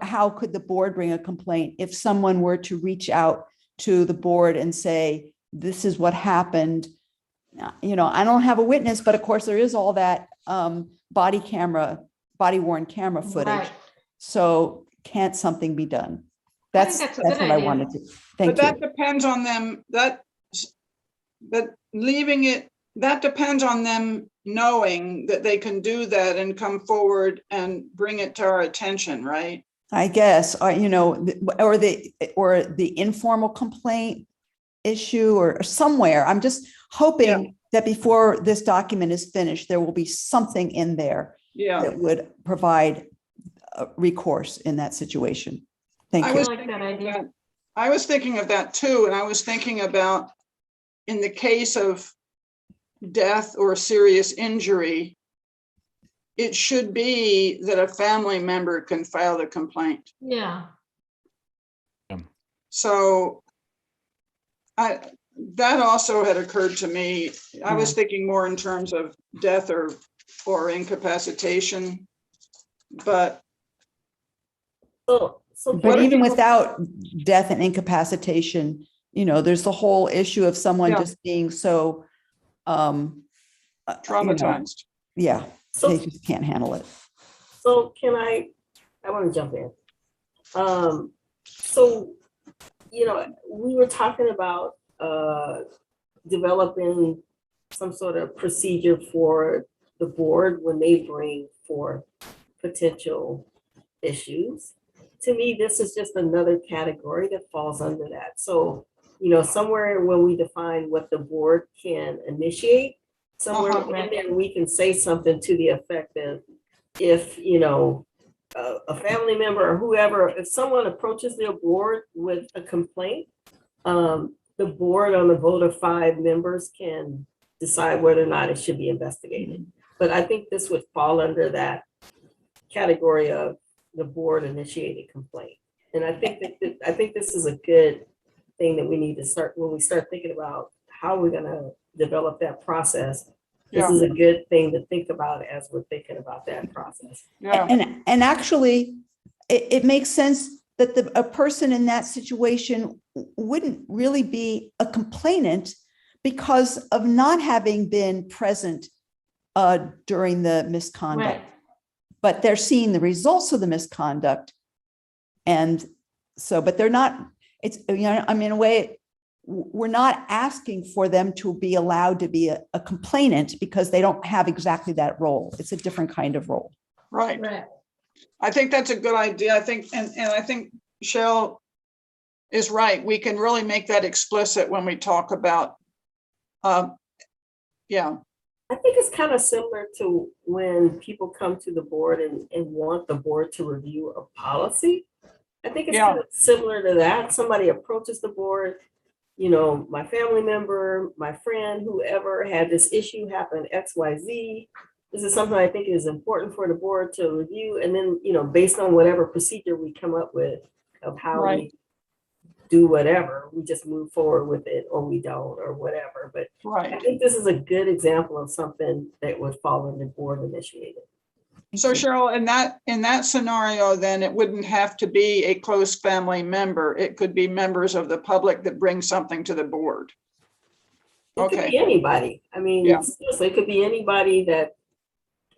how could the board bring a complaint if someone were to reach out to the board and say, this is what happened. I don't have a witness, but of course there is all that body worn camera footage. Right. So can't something be done? That's that's a what good I idea. wanted to, But thank that you. depends on them, that leaving it, that depends on them knowing that they can do that and come forward and bring it to our attention, right? I guess, you know, or the informal complaint issue or somewhere. I'm just hoping that before this document is finished, there will be something in there Yeah. that would provide recourse in that situation. Thank I you. was like that thinking of idea. that. I was thinking of that too, and I was thinking about in the case of death or serious injury, it should be that a family member can file the complaint. Yeah, So that also had occurred to me. I was thinking more in terms of death or incapacitation, but But even without death and incapacitation, you know, there's the whole issue of someone Yeah. just being so traumatized. Yeah, So- they just can't handle it. So can I want to jump in. So, you know, we were talking about developing some sort of procedure for the board when they bring forth potential issues. To me, this is just another category that falls under that. So, you know, somewhere when we define what the board can initiate, somewhere in there, we can say something to the effect of, if, you know, a family member or whoever, if someone approaches their board with a complaint, the board on a vote of 5 members can decide whether or not it should be investigated. But I think this would fall under that category of the board initiated complaint. And I think that this is a good thing that we need to start, when we start thinking about how we're gonna develop that process. This is a good thing to think about as we're thinking about that process. Yeah. And actually, it makes sense that a person in that situation wouldn't really be a complainant because of not having been present during the misconduct. right. But they're seeing the results of the misconduct. And so, but they're not, it's, you know, I mean, in a way, we're not asking for them to be allowed to be a complainant because they don't have exactly that role. It's a different kind of role. Right. Right. I think that's a good idea. I think, and I think Cheryl is right. We can really make that explicit when we talk about, yeah, I think it's kind of similar to when people come to the board and want the board to review a policy. I think it's kind of similar to that. Somebody approaches the board, you know, my family member, my friend, whoever had this issue happen, XYZ. This is something I think is important for the board to review. And then, you know, based on whatever procedure we come up with of how we do whatever, we just move forward with it or we don't or whatever. But I think this is a good example of something that would fall under board initiated. So Cheryl, in that scenario, then it wouldn't have to be a close family member. It could be members of the public that bring something to the board. It could be anybody. I mean, seriously, it could be anybody that,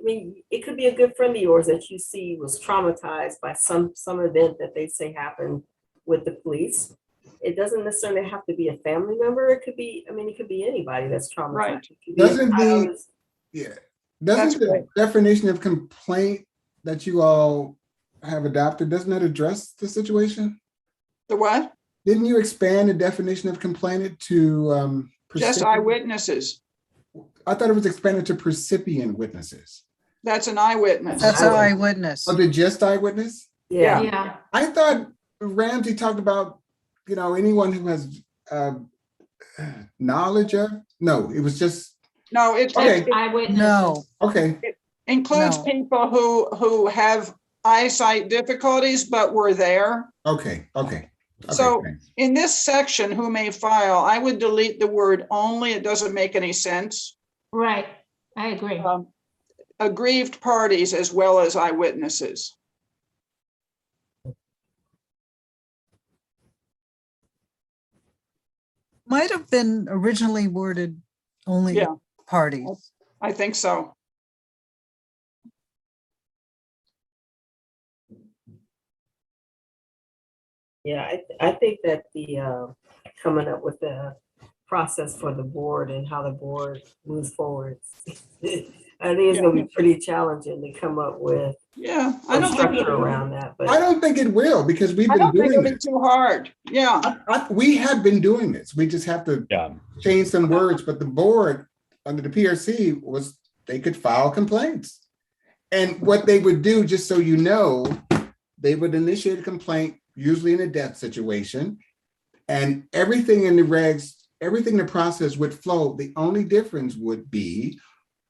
I mean, it could be a good friend of yours that you see was traumatized by some event that they say happened with the police. It doesn't necessarily have to be a family member. It could be, I mean, it could be anybody that's traumatized. Right. Doesn't the definition of complaint that you all have adopted, doesn't that address the situation? The what? Didn't you expand the definition of complainant to just eyewitnesses? I thought it was expanded to precipient witnesses. That's an eyewitness. That's an eyewitness. Oh, just eyewitness? Yeah. Yeah. I thought Ramsey talked about, you know, anyone who has knowledge of. No, it was just. No, it's eyewitness. No. Okay. It includes people who have eyesight difficulties, but were there. Okay. So thanks. in this section, who may file, I would delete the word only. It doesn't make any sense. Right. I agree. Aggrieved parties as well as eyewitnesses. Might have been originally worded only parties. I think so. Yeah, I think that the coming up with the process for the board and how the board moves forward. I think it's gonna be pretty challenging to come up with Yeah, I some don't think, structure around that, I but don't think it will, because we've I been don't think doing it'll be this. too hard. Yeah, We have been doing this. We just have to Yeah, change some words, but the board under the PRC was, they could file complaints. And what they would do, just so you know, they would initiate a complaint, usually in a death situation. And everything in the regs, everything in the process would flow. The only difference would be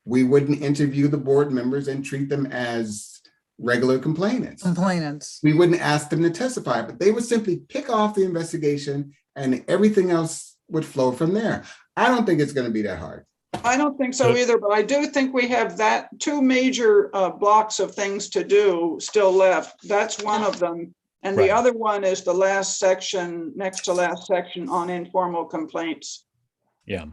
we wouldn't interview the board members and treat them as regular complainants. Complainants. We wouldn't ask them to testify, but they would simply pick off the investigation and everything else would flow from there. I don't think it's going to be that hard. I don't think so either, but I do think we have that two major blocks of things to do still left. That's one of them. And Right. the other one is the last section, next to last section on informal complaints. yeah.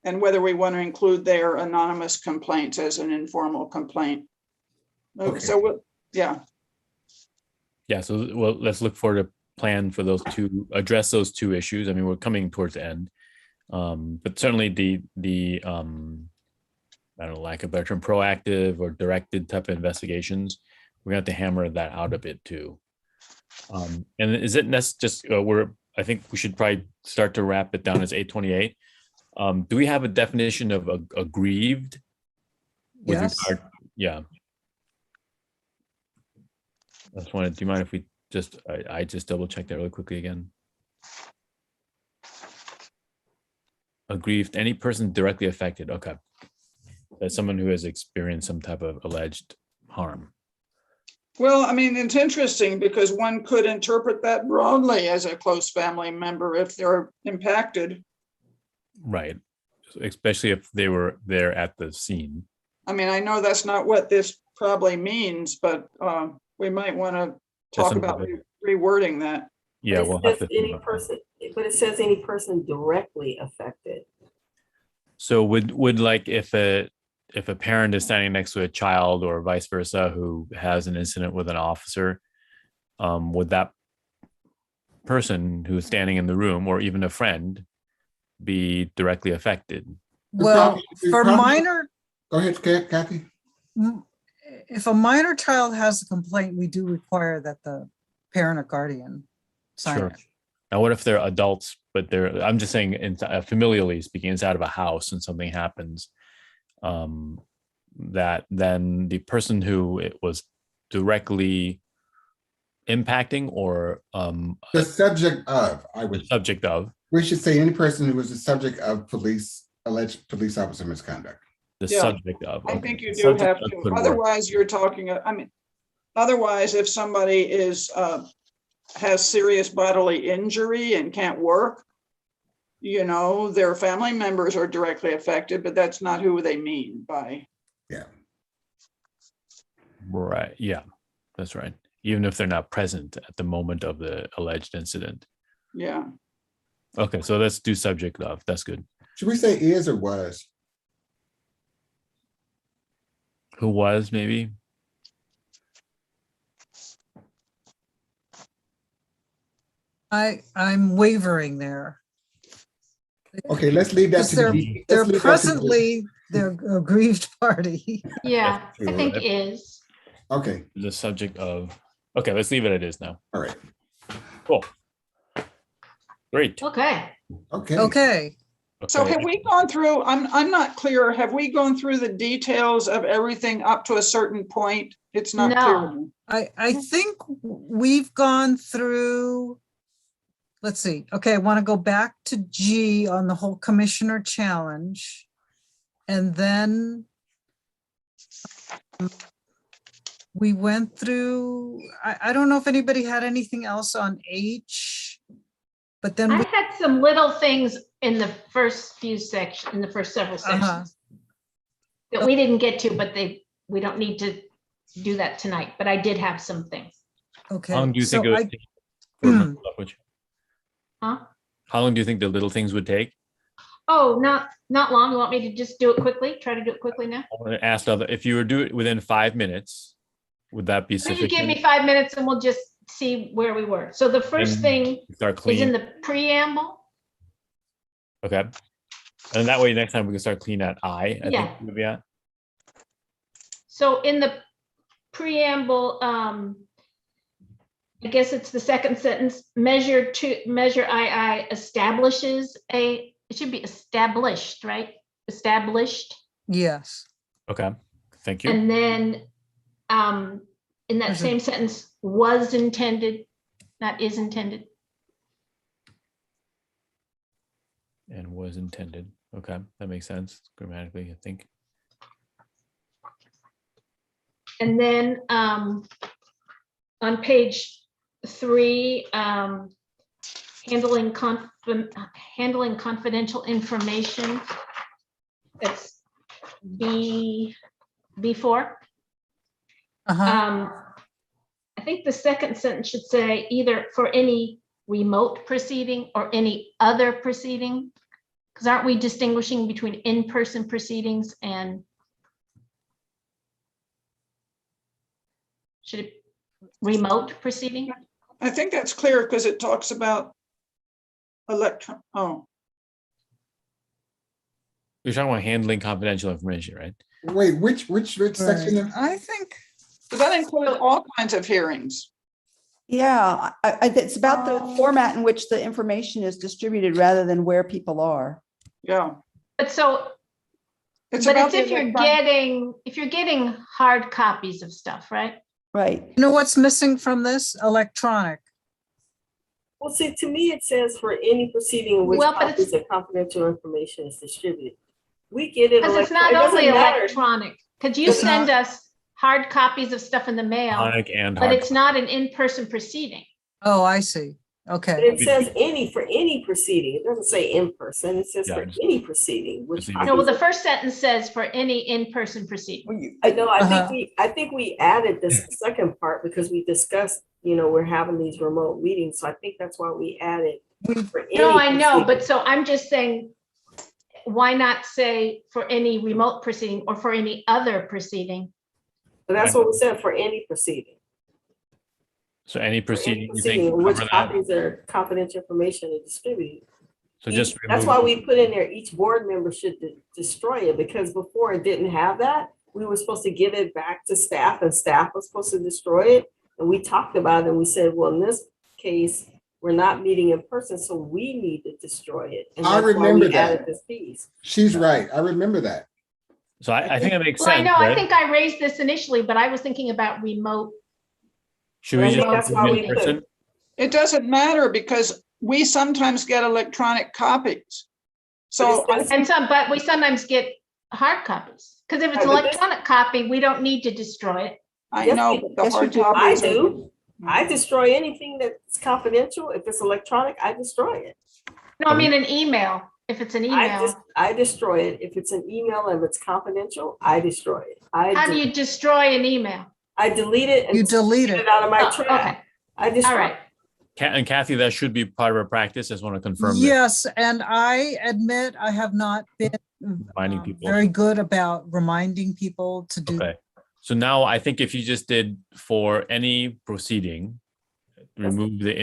And whether we want to include their anonymous complaints as an informal complaint. Okay. So, yeah, Yeah, so well, let's look for the plan for those two, address those two issues. I mean, we're coming towards the end. But certainly the I don't know, lack of better term, proactive or directed type of investigations, we're gonna have to hammer that out a bit too. And is it just I think we should probably start to wrap it down as 828. Do we have a definition of aggrieved? with Yes. regard- Yeah. I just wanted, do you mind if we I just double check that really quickly again? Aggrieved, any person directly affected, okay. That's someone who has experienced some type of alleged harm. well, I mean, it's interesting because one could interpret that broadly as a close family member if they're impacted. Right, especially if they were there at the scene. I mean, I know that's not what this probably means, but we might want to talk Doesn't about have it. rewording that. Yeah, it we'll have says to. any person, but it says any person directly affected. So would like if a parent is standing next to a child or vice versa who has an incident with an officer, would that person who is standing in the room or even a friend be directly affected? Well, It's for probably- minor, Go ahead, Kathy. if a minor child has a complaint, we do require that the parent or guardian sign Sure. it. Now, what if they're adults, but I'm just saying, familially speaking, inside of a house and something happens, that then the person who it was directly impacting or The subject of, the subject of we should say any person who was the subject of alleged police officer misconduct. the Yeah. subject of. I okay. think you The do subject have of to, could work. otherwise you're talking, I mean, otherwise if somebody has serious bodily injury and can't work, their family members are directly affected, but that's not who they mean by. Right. Yeah, that's right. Even if they're not present at the moment of the alleged incident. Yeah, Okay, so let's do subject of. That's good. Should we say is or was? Who was maybe? I'm wavering there. Okay, let's leave that Because to they're, the. they're let's leave that to the- presently, they're aggrieved party. Yeah, I Sure. think is. Okay, The subject of. Okay, let's leave it at is now. all right, Cool. Great. Okay. okay. Okay, so have we gone through, I'm not clear, have we gone through the details of everything up to a certain point? It's not No. clear. I think we've gone through, let's see, okay, I want to go back to G on the whole commissioner challenge. And then we went through, I don't know if anybody had anything else on H, but then I we, had some little things in the first few sections, in the first several Uh-huh. sections that we didn't get to, but we don't need to do that tonight, but I did have some things. okay. How long do you think so it would I- take? for Ms. Leftwich? Huh? How long do you think the little things would take? Oh, not long. You want me to just do it quickly? Try to do it quickly now? I want to ask if you were do it within 5 minutes, would that be So you give me sufficient? 5 minutes and we'll just see where we were. So the first And thing Start is in clean. the preamble. Okay. And that way, next time we can start clean at I think Yeah. we'll be at. So in the preamble, I guess it's the second sentence, measure II establishes it should be established, right? Established. Yes. Okay. Thank you. And then in that There's a- same sentence, was intended, not is intended. And was intended. Okay. That makes sense grammatically, I think. And then on page 3, handling confidential information. It's B4. Uh-huh. I think the second sentence should say either for any remote proceeding or any other proceeding. Because aren't we distinguishing between in-person proceedings and should it remote proceeding? I think that's clear because it talks about oh, You're talking about handling confidential information, right? Wait, which section? Right. I think, but that includes all kinds of hearings. Yeah, it's about the format in which the information is distributed rather than where people are. Yeah. But so, It's but about it's the if you're getting hard copies of stuff, right? Right. you know what's missing from this? Electronic. Well, see, to me, it says for any proceeding in which Well, but copies of confidential information is distributed. We get it. Because it's electron- not it doesn't only matter. electronic. Could you It's send not. us hard copies of stuff in the mail, Electronic and but hard. it's not an in-person proceeding? Oh, I see. But Okay. it says for any proceeding. It doesn't say in person. It says Yeah, for just- any proceeding. Which Proceeding. No, well, the first sentence says for any in-person proceeding. I know. Uh-huh. I think we added this second part because we discussed. We're having these remote meetings, so I think that's why we added. For No, any I know, proceeding. but so I'm just saying, why not say for any remote proceeding or for any other proceeding? But that's what we said for any proceeding. So any For any proceeding, you proceeding think, in which cover that? copies of confidential information are distributed. So just That's remove. why we put in there, each board member should destroy it, because before it didn't have that. We were supposed to give it back to staff and staff was supposed to destroy it. And we talked about it and we said, well, in this case, we're not meeting in person, so we need to destroy it. And I that's why remember we that. added this piece. She's right. I remember that. So I think it makes Well, I sense, know, I right? think I raised this initially, but I was thinking about remote. Should we I just think that's do why in we put- person? It doesn't matter because we sometimes get electronic copies. So But it says- And but we sometimes get hard copies. Because if it's Right, an but this- electronic copy, we don't need to destroy it. I Yes, know, we- but the yes, we hard do. I copies. do. I destroy anything that's confidential. If it's electronic, I destroy it. No, I mean an email, if it's an email. I destroy it. If it's an email and it's confidential, I destroy it. How do you destroy an email? I delete it and You delete get it. it out of my Oh, trash. okay, I destroy all right. it. And Kathy, that should be part of our practice. I just want to confirm. that. Yes, and I admit I have not been Reminding people. very good about reminding people to do. Okay. So now I think if you just did for any proceeding, remove the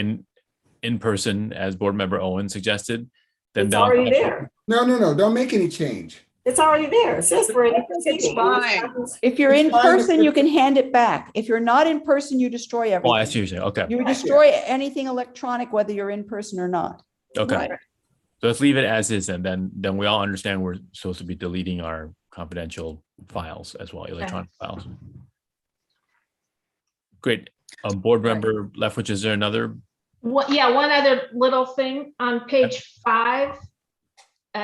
in person as board member Owen suggested, then It's down. already there. No, don't make any change. It's already there. It says for any proceeding. fine. If you're in It's fine if person, it- you can hand it back. If you're not in person, you destroy Oh, I see everything. what you're saying. Okay. You destroy anything electronic, whether you're in person or not. Okay. Right. So let's leave it as is, and then we all understand we're supposed to be deleting our confidential files as well, electronic files. Great. Board member Lefwich, is there another? Yeah, one other little thing on page 5,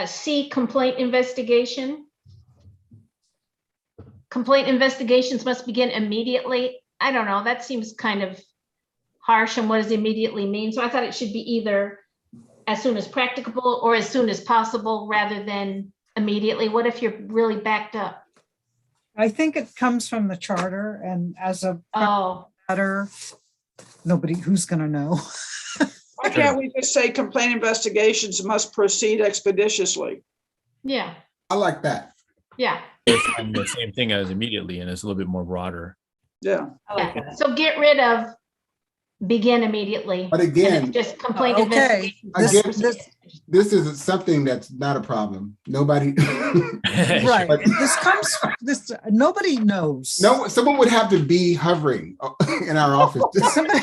C, complaint investigation. Complaint investigations must begin immediately. I don't know, that seems kind of harsh, and what does immediately mean? So I thought it should be either as soon as practicable or as soon as possible rather than immediately. What if you're really backed up? I think it comes from the charter and as a Oh, matter, nobody, who's gonna know? Why can't we just say complaint investigations must proceed expeditiously? yeah, I like that. yeah, It's kind of the same thing as immediately, and it's a little bit more broader. Yeah. I like yeah. that. So get rid of begin immediately. But and again, it's just complaint Okay, investigation. Again, this is something that's not a problem. Nobody, right, this, nobody knows. no, someone would have to be hovering in our office. Somebody,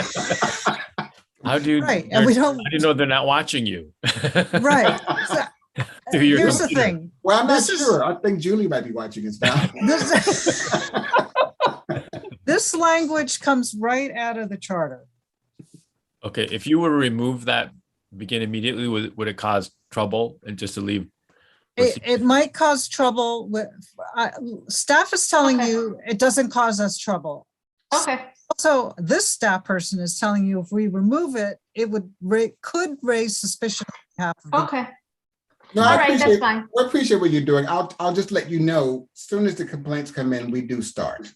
How do you, right, and we don't, how do you know they're not watching you? right. So, Through your here's the computer. thing. Well, I'm not This is- sure. I think Julie might be watching us now. This language comes right out of the charter. Okay, if you were to remove that begin immediately, would it cause trouble and just to leave? It might cause trouble with, staff is telling Okay. you it doesn't cause us trouble. Okay, Also, this staff person is telling you if we remove it, it would could raise suspicion on behalf of the okay, No, all right, that's fine. I appreciate what you're doing. I'll just let you know, as soon as the complaints come in, we do start.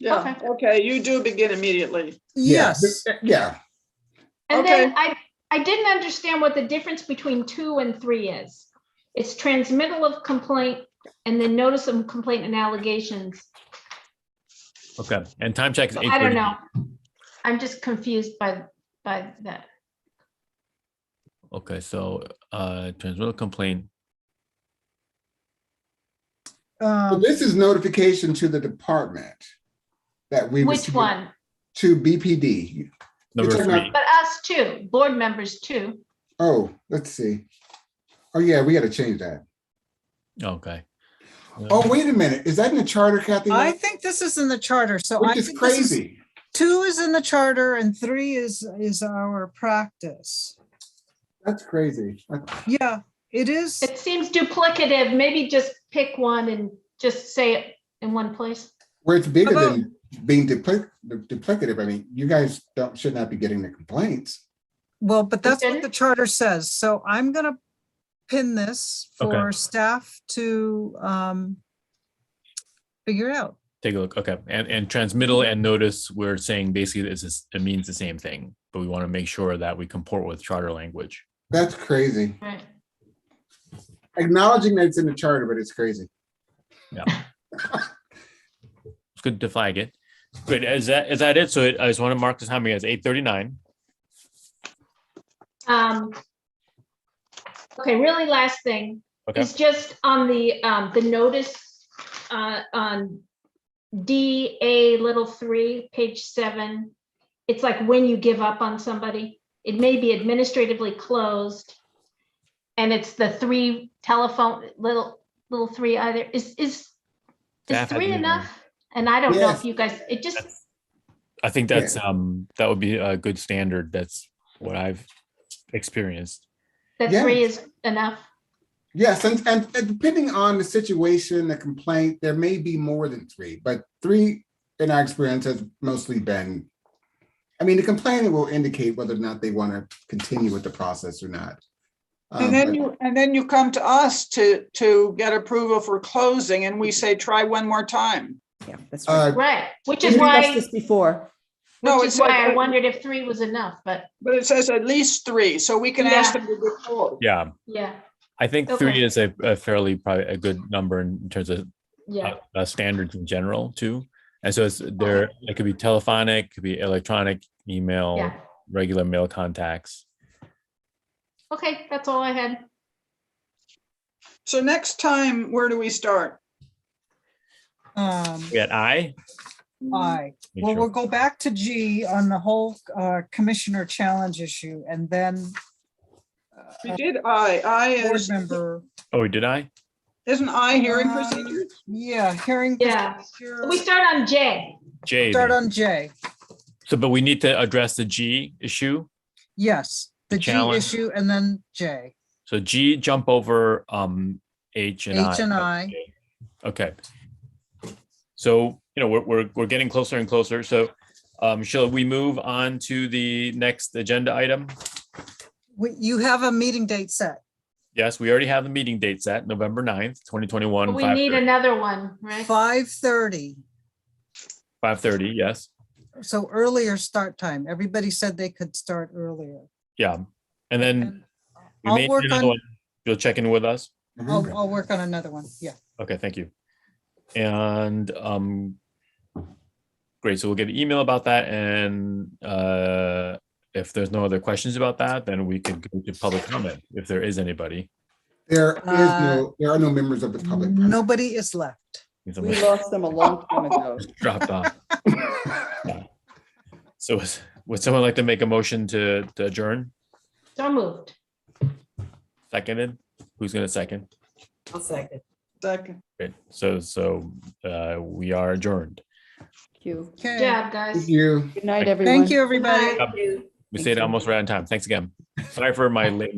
Yeah, okay, you do begin immediately. Yes, Yeah, And Okay. then I didn't understand what the difference between 2 and 3 is. It's transmittal of complaint and then notice of complaint and allegations. Okay, and time check is I don't 8:30. know. I'm just confused by that. Okay, so transmittal complaint. so this is notification to the department that we. Which received one? To BPD. Number You're talking 3. But us too, board members too. Oh, let's see. Oh, yeah, we got to change that. Okay. Oh, wait a minute. Is that in the charter, Kathy? I think this is in the charter, so I Which is think this is, crazy. 2 is in the charter and 3 is our practice. That's crazy. Yeah, it is. It seems duplicative. Maybe just pick one and just say it in one place. Where it's bigger How than being duplicative. I mean, you guys should not be getting the complaints. Well, but that's what didn't? the charter says. So I'm gonna pin this for Okay. staff to figure out. Take a look. Okay, and transmittal and notice, we're saying basically it means the same thing, but we want to make sure that we comport with charter language. That's crazy. Right. Acknowledging that it's in the charter, but it's crazy. It's good to flag it. Great. Is that it? So I just want to mark this timing as 8:39. Okay, really last thing. Okay. It's just on the notice on DA3, page 7. It's like when you give up on somebody, it may be administratively closed. And it's the 3 telephone, little 3 either. Is Staff 3 has enough? And I don't know Yes. if you guys, it just, I think that's that would be a good standard. That's what I've experienced. that Yeah. 3 is enough. Yes, and depending on the situation, the complaint, there may be more than 3, but 3 in our experience has mostly been, I mean, the complainant will indicate whether or not they want to continue with the process or not. And then you come to us to get approval for closing and we say, try one more time. Yeah, that's right. Right, which We is discussed why, this before. No, which it is says, why I wondered if 3 was enough, but but it says at least 3, so we can ask Yeah. them to do 4. Yeah, yeah, I think Okay. 3 is a fairly probably a good number in terms of yeah. standards in general too. And so it could be telephonic, it could be electronic, email, Yeah. regular mail contacts. Okay, that's all I had. So next time, where do we start? We got I. I, Make well, sure. we'll go back to G on the whole commissioner challenge issue and then We did I board is, member. Oh, did I? isn't I hearing Um, procedures? Yeah, hearing. Yeah. procedure. We start on J. J. Start then. on J. So, but we need to address the G issue. Yes, the G challenge. issue and then J. So G, jump over H and I. H and I. Okay. So, we're getting closer and closer. So shall we move on to the next agenda item? You have a meeting date set. Yes, we already have the meeting date set, November 9th, 2021. But we need 5:30. another one, right? 5:30. 5:30, yes. So earlier start time. Everybody said they could start earlier. Yeah. And then And we I'll may work need another on- one. You'll check in with us. I'll work on another one. Yeah. Okay, thank you. And great. So we'll get an email about that and if there's no other questions about that, then we could go to public comment if there is anybody. There are no members of the public. present. Nobody is left. If We somebody lost them a long time ago. just dropped off. So would someone like to make a motion to adjourn? So moved. Seconded? Who's gonna second? I'll second. Second. Great. So we are adjourned. Thank you. Good Okay, job, guys. Thank you. Good night, everyone. thank you, everybody. Thank you. We stayed almost right on time. Thanks again. Sorry for my lateness.